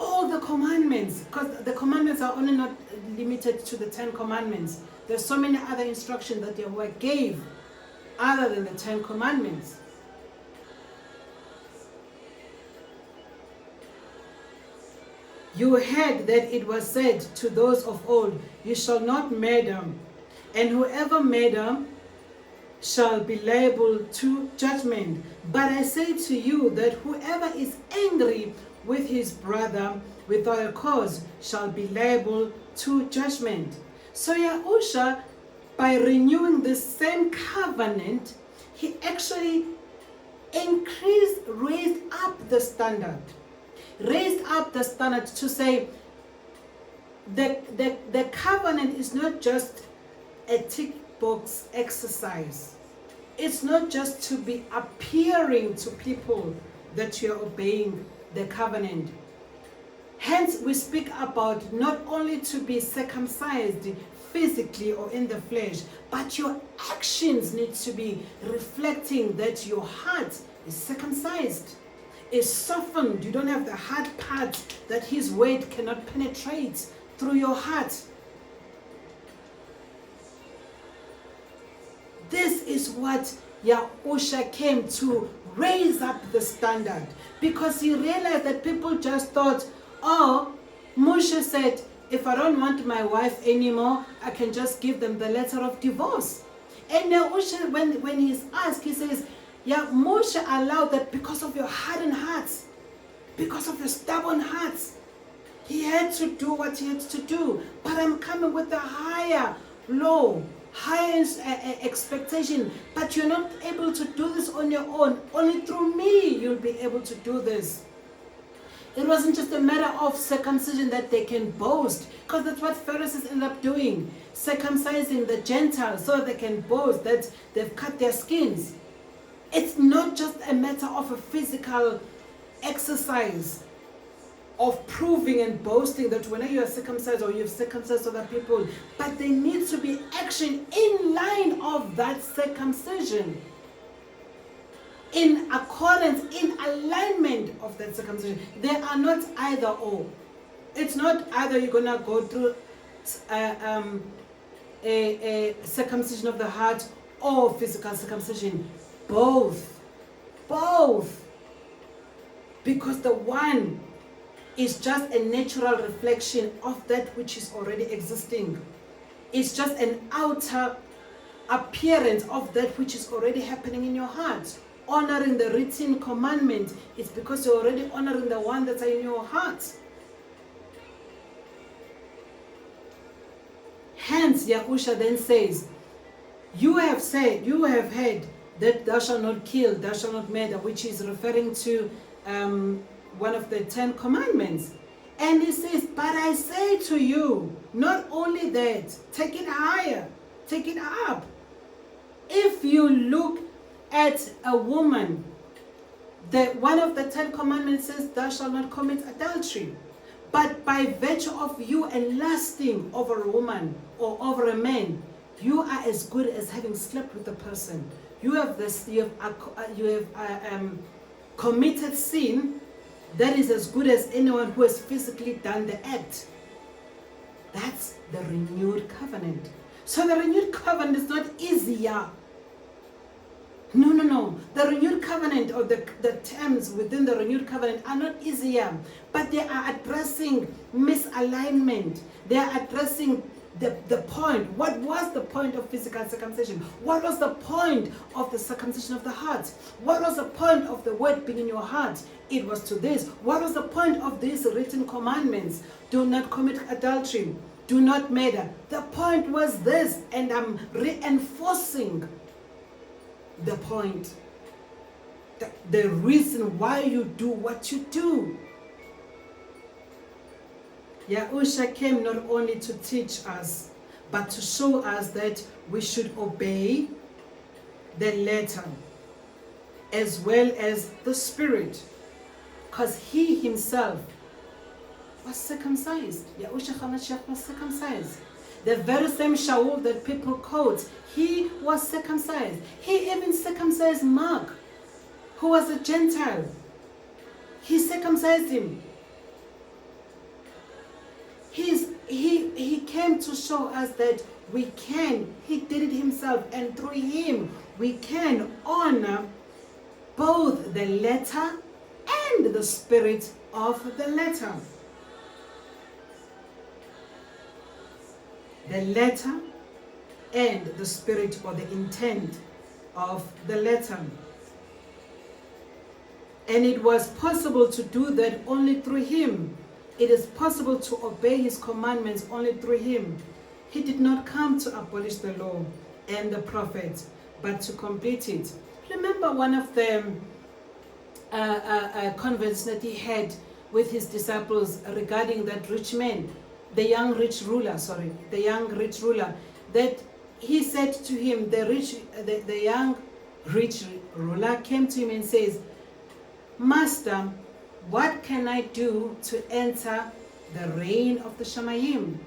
all the commandments, because the commandments are only not limited to the 10 commandments. There's so many other instructions that Yahuah gave other than the 10 commandments. You heard that it was said to those of old, you shall not murder, and whoever murder shall be liable to judgment. But I say to you that whoever is angry with his brother without a cause shall be liable to judgment. So Yahushua, by renewing the same covenant, he actually raised up the standard. Raised up the standard to say the covenant is not just a tick box exercise. It's not just to be appearing to people that you're obeying the covenant. Hence, we speak about not only to be circumcised physically or in the flesh, but your actions need to be reflecting that your heart is circumcised, is softened. You don't have the hard part that his word cannot penetrate through your heart. This is what Yahushua came to raise up the standard, because he realized that people just thought, oh, Moshe said, if I don't want my wife anymore, I can just give them the letter of divorce. And Yahushua, when he's asked, he says, yeah, Moshe allowed that because of your hardened hearts, because of your stubborn hearts. He had to do what he had to do. But I'm coming with a higher law, higher expectation. But you're not able to do this on your own. Only through me you'll be able to do this. It wasn't just a matter of circumcision that they can boast, because that's what Pharisees end up doing, circumcising the Gentiles so they can boast that they've cut their skins. It's not just a matter of a physical exercise of proving and boasting that when you are circumcised or you've circumcised other people, but there needs to be action in line of that circumcision, in accordance, in alignment of that circumcision. They are not either or. It's not either you're going to go through a circumcision of the heart or physical circumcision. Both. Because the one is just a natural reflection of that which is already existing. It's just an outer appearance of that which is already happening in your heart. Honoring the written commandment, it's because you're already honoring the one that's in your heart. Hence, Yahushua then says, You have said, you have heard that thou shalt not kill, thou shalt not murder, which is referring to one of the 10 commandments. And he says, but I say to you, not only that, take it higher, take it up. If you look at a woman, one of the 10 commandments says, thou shalt not commit adultery. But by virtue of you lusting over a woman or over a man, you are as good as having slept with the person. You have committed sin that is as good as anyone who has physically done the act. That's the renewed covenant. So the renewed covenant is not easier. No. The renewed covenant, or the terms within the renewed covenant, are not easier, but they are addressing misalignment. They are addressing the point. What was the point of physical circumcision? What was the point of the circumcision of the heart? What was the point of the word being in your heart? It was to this. What was the point of these written commandments? Do not commit adultery. Do not murder. The point was this, and I'm reinforcing the point. The reason why you do what you do. Yahushua came not only to teach us, but to show us that we should obey the letter as well as the spirit, because he himself was circumcised. Yahushua HaMashiach was circumcised. The very same Shaul that people quote, he was circumcised. He even circumcised Mark, who was a Gentile. He circumcised him. He came to show us that we can, he did it himself, and through him we can honor both the letter and the spirit of the letter. The letter and the spirit, or the intent of the letter. And it was possible to do that only through him. It is possible to obey his commandments only through him. He did not come to abolish the law and the prophets, but to complete it. Remember one of the conversations that he had with his disciples regarding that rich man, the young rich ruler, that he said to him, the young rich ruler came to him and says, Master, what can I do to enter the reign of the shamaim?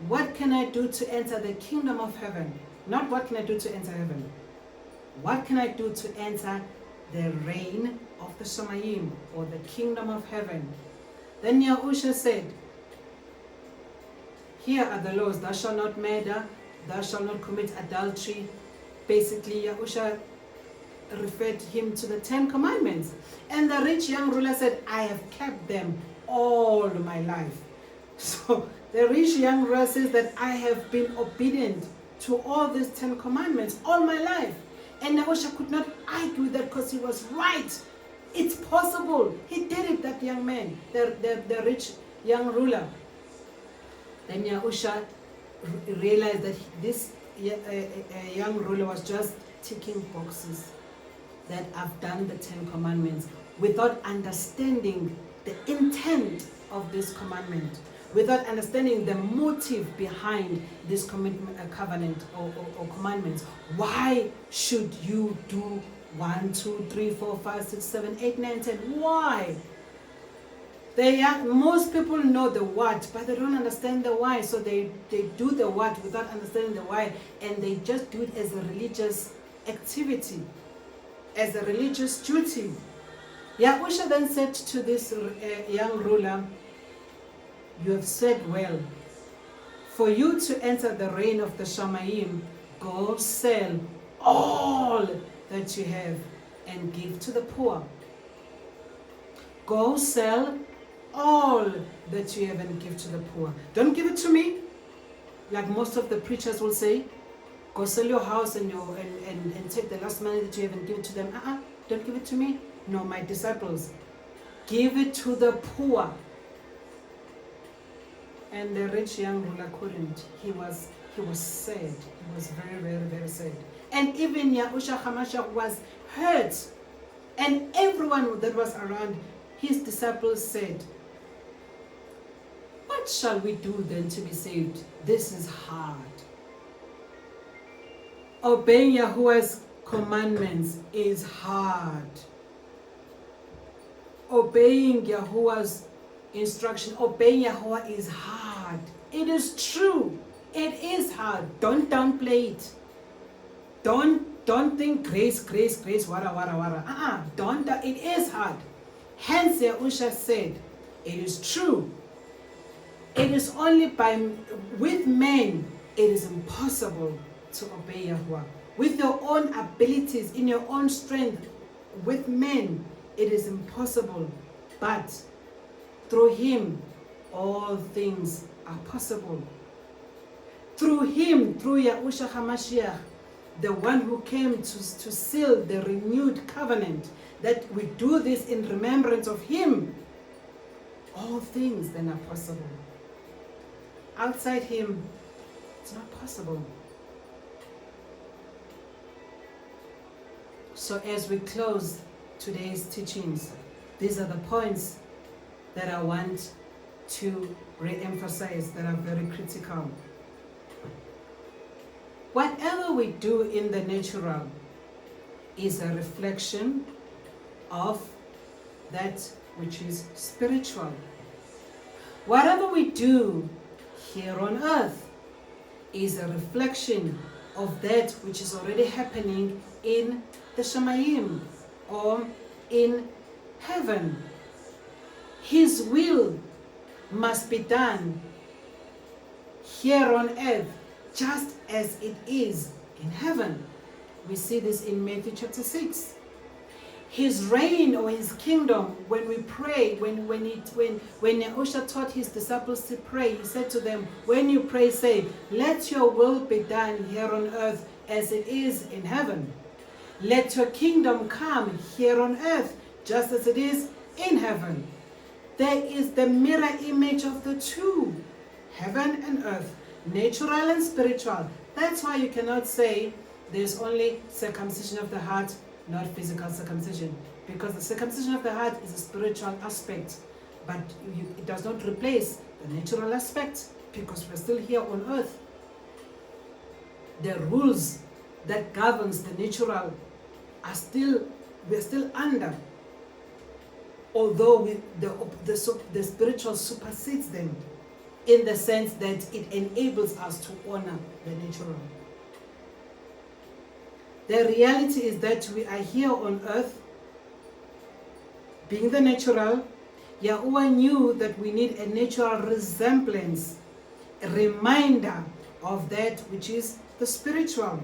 What can I do to enter the kingdom of heaven? Not what can I do to enter heaven. What can I do to enter the reign of the shamaim, or the kingdom of heaven? Then Yahushua said, here are the laws. Thou shalt not murder. Thou shalt not commit adultery. Basically, Yahushua referred him to the 10 commandments. And the rich young ruler said, I have kept them all my life. So the rich young ruler says that I have been obedient to all these 10 commandments all my life. And Yahushua could not argue with that, because he was right. It's possible. He did it, that young man, the rich young ruler. Then Yahushua realized that this young ruler was just ticking boxes, that I've done the 10 commandments, without understanding the intent of this commandment, without understanding the motive behind this covenant or commandments. Why should you do 1, 2, 3, 4, 5, 6, 7, 8, 9, 10? Why? Most people know the what, but they don't understand the why. So they do the what without understanding the why, and they just do it as a religious activity, as a religious duty. Yahushua then said to this young ruler, you have said well. For you to enter the reign of the shamaim, go sell all that you have and give to the poor. Go sell all that you have and give to the poor. Don't give it to me, like most of the preachers will say. Go sell your house and take the last money that you have and give it to them. Don't give it to me. No, my disciples, give it to the poor. And the rich young ruler couldn't. He was he was sad. He was very, very, very sad. And even Yahushua HaMashiach was hurt. And everyone that was around, his disciples said, what shall we do then to be saved? This is hard. Obeying Yahuwah's commandments is hard. Obeying Yahuwah's instruction, obeying Yahuwah is hard. It is true. It is hard. Don't downplay it. Don't think grace, wara. It is hard. Hence Yahushua said, it is true. It is only with men, it is impossible to obey Yahuwah. With your own abilities, in your own strength, with men, it is impossible. But through him, all things are possible. Through him, through Yahushua HaMashiach, the one who came to seal the renewed covenant, that we do this in remembrance of him, all things then are possible. Outside him, it's not possible. So as we close today's teachings, these are the points that I want to re-emphasize that are very critical. Whatever we do in the natural is a reflection of that which is spiritual. Whatever we do here on earth is a reflection of that which is already happening in the shamaim, or in heaven. His will must be done here on earth just as it is in heaven. We see this in Matthew chapter 6. His reign or his kingdom, when we pray, when Yahushua taught his disciples to pray, he said to them, when you pray, say, let your will be done here on earth as it is in heaven. Let your kingdom come here on earth just as it is in heaven. There is the mirror image of the two, heaven and earth, natural and spiritual. That's why you cannot say there's only circumcision of the heart, not physical circumcision, because the circumcision of the heart is a spiritual aspect, but it does not replace the natural aspect, because we're still here on earth. The rules that governs the natural we're still under, although the spiritual supersedes them, in the sense that it enables us to honor the natural. The reality is that we are here on earth, being the natural. Yahuwah knew that we need a natural resemblance, a reminder of that which is the spiritual.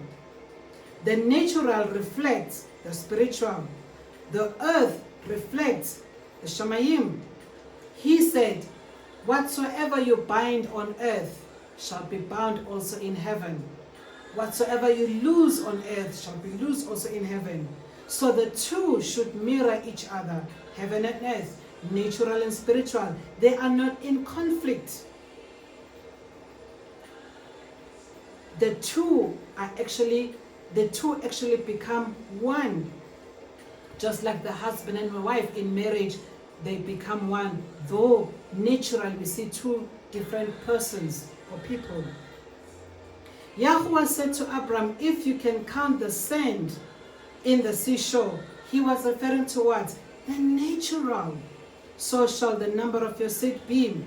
The natural reflects the spiritual. The earth reflects the shamaim. He said, whatsoever you bind on earth shall be bound also in heaven. Whatsoever you loose on earth shall be loosed also in heaven. So the two should mirror each other, heaven and earth, natural and spiritual. They are not in conflict. The two actually become one. Just like the husband and the wife in marriage, they become one. Though naturally we see two different persons or people. Yahuwah said to Abram, if you can count the sand in the seashore, he was referring to what? The natural. So shall the number of your seed be.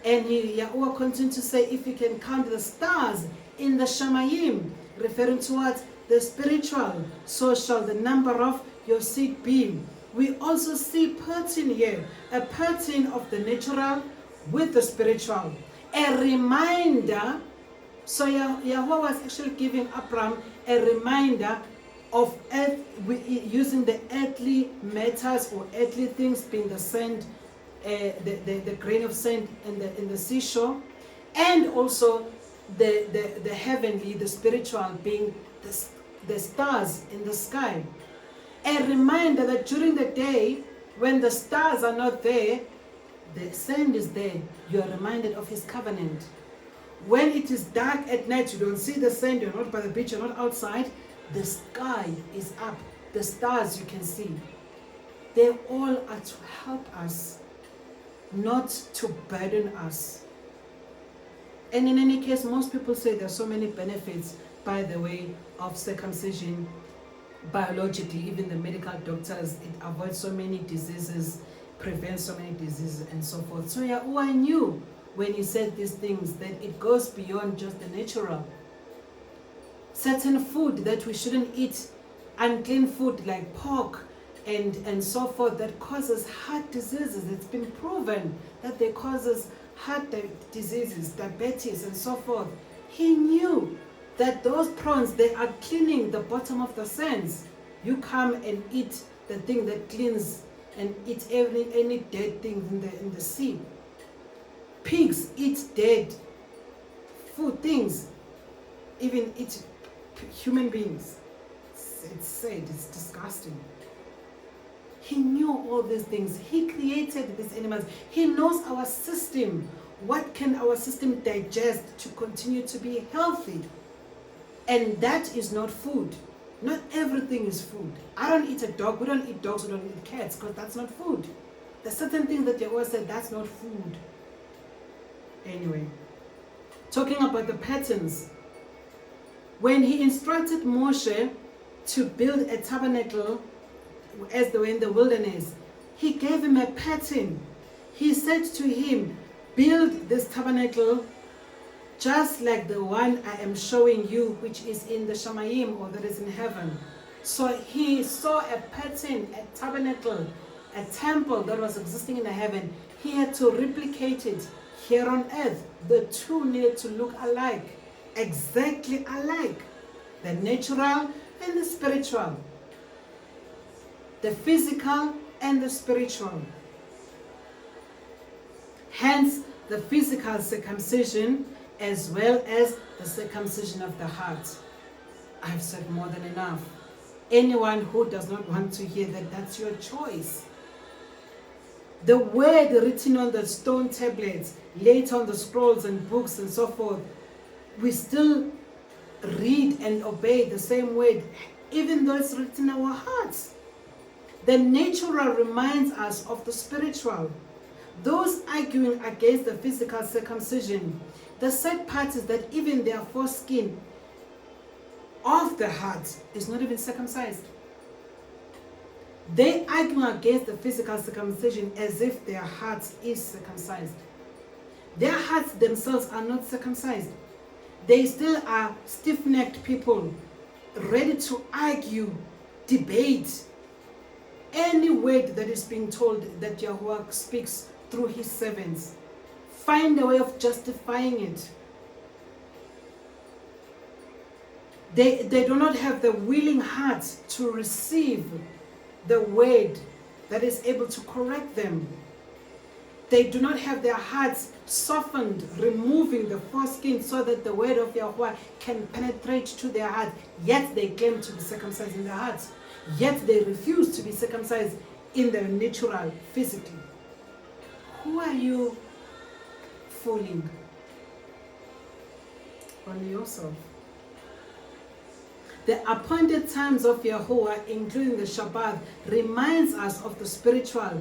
And Yahuwah continued to say, if you can count the stars in the shamaim, referring to what? The spiritual. So shall the number of your seed be. We also see pattern here, a pattern of the natural with the spiritual. A reminder. So Yahuwah was actually giving Abram a reminder of earth, using the earthly matters or earthly things, being the sand, the grain of sand in the seashore, and also the heavenly, the spiritual, being the stars in the sky. A reminder that during the day, when the stars are not there, the sand is there. You are reminded of his covenant. When it is dark at night, you don't see the sand, you're not by the beach, you're not outside, the sky is up, the stars you can see. They all are to help us, not to burden us. And in any case, most people say there are so many benefits, by the way, of circumcision. Biologically, even the medical doctors, it avoids so many diseases, prevents so many diseases, and so forth. So Yahuah knew when he said these things that it goes beyond just the natural. Certain food that we shouldn't eat, unclean food like pork and so forth, that causes heart diseases. It's been proven that they causes heart diseases, diabetes, and so forth. He knew that those prawns, they are cleaning the bottom of the sands. You come and eat the thing that cleans and eat any dead things in the sea. Pigs eat dead food things, even eat human beings. It's sad, it's disgusting. He knew all these things. He created these animals. He knows our system. What can our system digest to continue to be healthy? And that is not food. Not everything is food. I don't eat a dog. We don't eat dogs. We don't eat cats, because that's not food. There's certain things that Yahuah said, that's not food. Anyway, talking about the patterns. When he instructed Moshe to build a tabernacle as they were in the wilderness, he gave him a pattern. He said to him, build this tabernacle just like the one I am showing you, which is in the shamaim, or that is in heaven. So he saw a pattern, a tabernacle, a temple that was existing in the heaven. He had to replicate it here on earth. The two needed to look alike, exactly alike. The natural and the spiritual. The physical and the spiritual. Hence, the physical circumcision as well as the circumcision of the heart. I've said more than enough. Anyone who does not want to hear that, that's your choice. The word written on the stone tablets, later on the scrolls and books and so forth, we still read and obey the same word, even though it's written in our hearts. The natural reminds us of the spiritual. Those arguing against the physical circumcision, the sad part is that even their foreskin of the heart is not even circumcised. They argue against the physical circumcision as if their hearts is circumcised. Their hearts themselves are not circumcised. They still are stiff-necked people, ready to argue, debate any word that is being told that Yahuah speaks through his servants. Find a way of justifying it. They do not have the willing heart to receive the word that is able to correct them. They do not have their hearts softened, removing the foreskin so that the word of Yahuah can penetrate to their heart. Yet they claim to be circumcised in their hearts. Yet they refuse to be circumcised in the natural, physically. Who are you fooling? Only yourself. The appointed times of Yahuah, including the Shabbat, reminds us of the spiritual.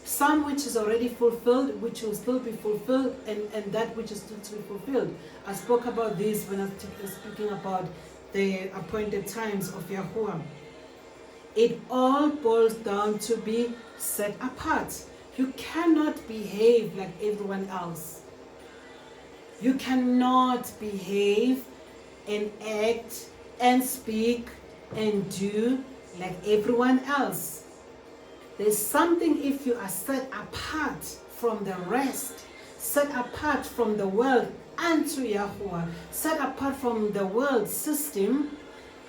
Some which is already fulfilled, which will still be fulfilled, and that which is still to be fulfilled. I spoke about this when I was speaking about the appointed times of Yahuah. It all boils down to be set apart. You cannot behave like everyone else. You cannot behave and act and speak and do like everyone else. There's something if you are set apart from the rest, set apart from the world unto Yahuah, set apart from the world system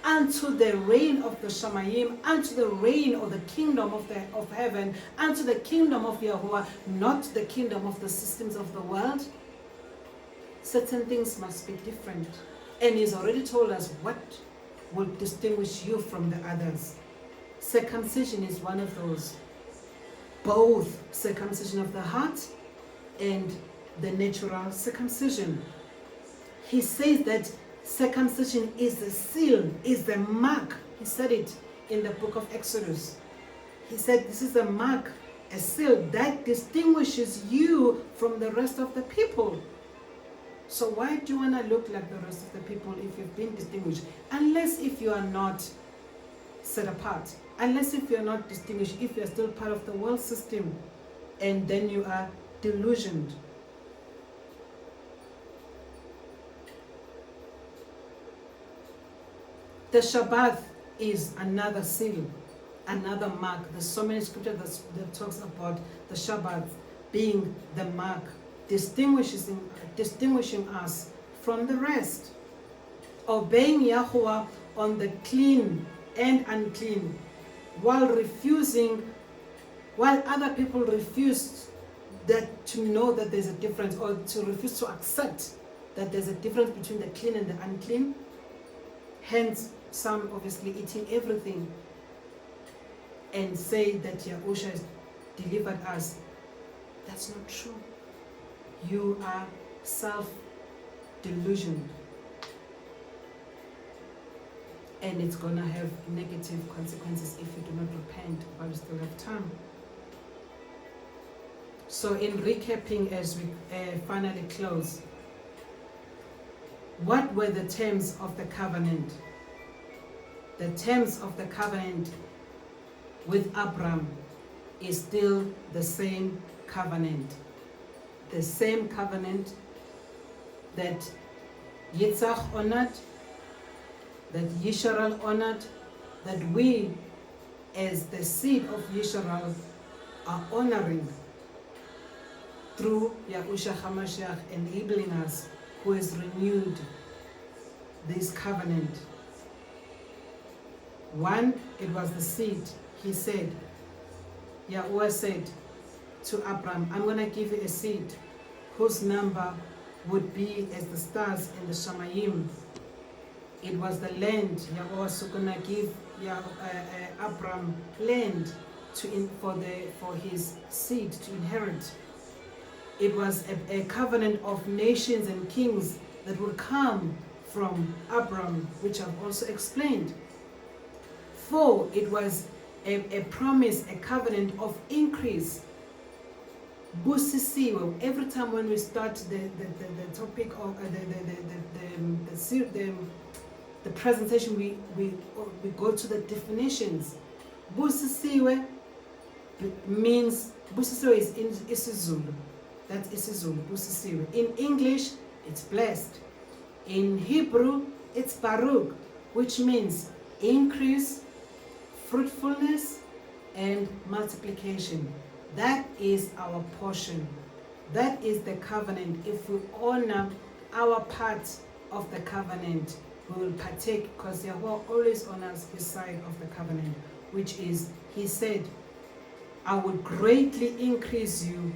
unto the reign of the shamaim, unto the reign of the kingdom of heaven, unto the kingdom of Yahuah, not the kingdom of the systems of the world. Certain things must be different. And he's already told us what will distinguish you from the others. Circumcision is one of those. Both circumcision of the heart and the natural circumcision. he says that circumcision is the seal, is the mark. He said it in the book of Exodus. He said this is a mark, a seal that distinguishes you from the rest of the people. So why do you want to look like the rest of the people if you've been distinguished? Unless if you are not set apart. Unless if you are not distinguished, if you are still part of the world system, and then you are delusioned. The Shabbat is another seal, another mark. There's so many scriptures that talks about the Shabbat being the mark, distinguishing us from the rest. Obeying Yahuah on the clean and unclean, while other people refuse to know that there's a difference, or to refuse to accept that there's a difference between the clean and the unclean. Hence, some obviously eating everything and say that Yahushua has delivered us. That's not true. You are self-delusioned. And it's going to have negative consequences if you do not repent while you still have time. So in recapping, as we finally close, what were the terms of the covenant? The terms of the covenant with Abram is still the same covenant. The same covenant that Yitzhak honored, that Yisrael honored, that we as the seed of Yisrael are honoring through Yahushua HaMashiach enabling us, who has renewed this covenant. One, it was the seed. He said, Yahuah said to Abram, I'm going to give you a seed whose number would be as the stars in the shamaim. It was the land. Yahuah was going to give Abram land for his seed to inherit. It was a covenant of nations and kings that would come from Abram, which I've also explained. 4, it was a promise, a covenant of increase. Busisiwe. Every time when we start the topic of the presentation, we go to the definitions. Busisiwe means, Busisiwe is in isiZulu. That's isiZulu, Busisiwe. In English, it's blessed. In Hebrew, it's Baruch, which means increase, fruitfulness, and multiplication. That is our portion. That is the covenant. If we honor our part of the covenant, we will partake, because Yahuah always honors his side of the covenant, which is, he said, I will greatly increase you,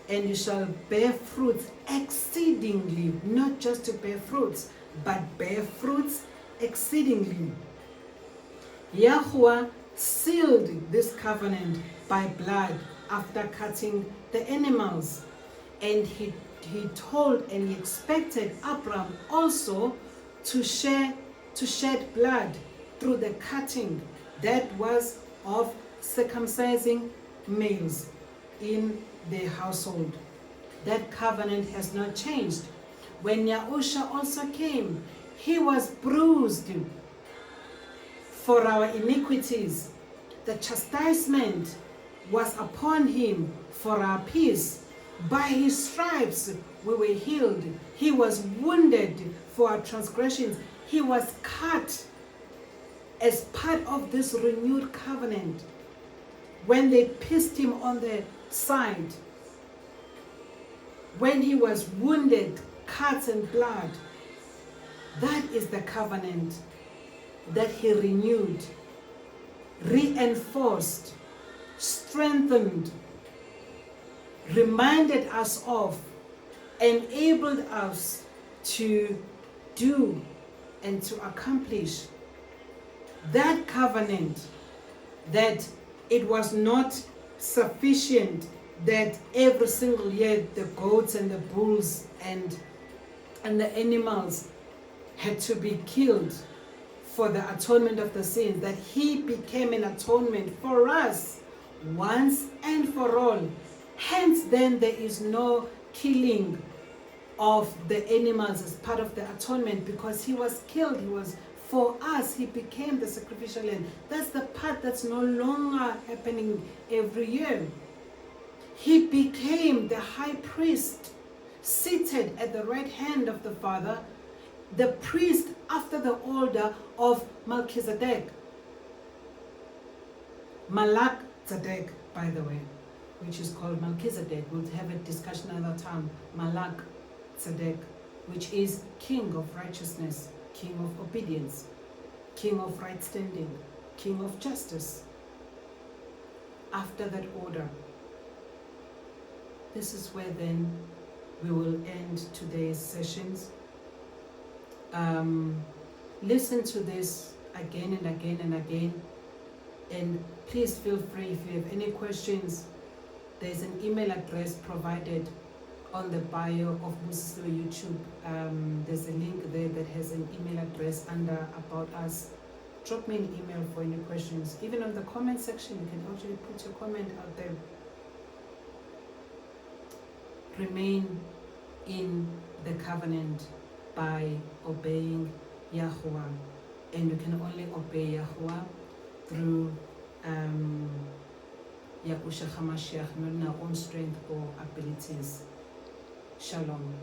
and you shall bear fruits exceedingly. Not just to bear fruits, but bear fruits exceedingly. Yahuah sealed this covenant by blood after cutting the animals, and he told and he expected Abram also to shed blood through the cutting that was of circumcising males in their household. That covenant has not changed. When Yahushua also came, he was bruised for our iniquities. The chastisement was upon him for our peace. By his stripes we were healed. He was wounded for our transgressions. He was cut as part of this renewed covenant. When they pierced him on the side, when he was wounded, cuts and blood, that is the covenant that he renewed, reinforced, strengthened, reminded us of, enabled us to do and to accomplish. That covenant, that it was not sufficient that every single year the goats and the bulls and and the animals had to be killed for the atonement of the sins, that he became an atonement for us once and for all. Hence then there is no killing of the animals as part of the atonement, because he was killed, he was for us, he became the sacrificial lamb. That's the part that's no longer happening every year. He became the high priest, seated at the right hand of the Father, the priest after the order of Melchizedek. Malak Tzedek, by the way, which is called Melchizedek. We'll have a discussion another time. Malak Tzedek, which is king of righteousness, king of obedience, king of right standing, king of justice. After that order, this is where then we will end today's sessions. Listen to this again and again and again, and please feel free if you have any questions. There's an email address provided on the bio of Busisiwe YouTube. There's a link there that has an email address under About Us. Drop me an email for any questions. Even on the comment section, you can actually put your comment out there. Remain in the covenant by obeying Yahuah, and you can only obey Yahuah through Yahushua HaMashiach, not in our own strength or abilities. Shalom.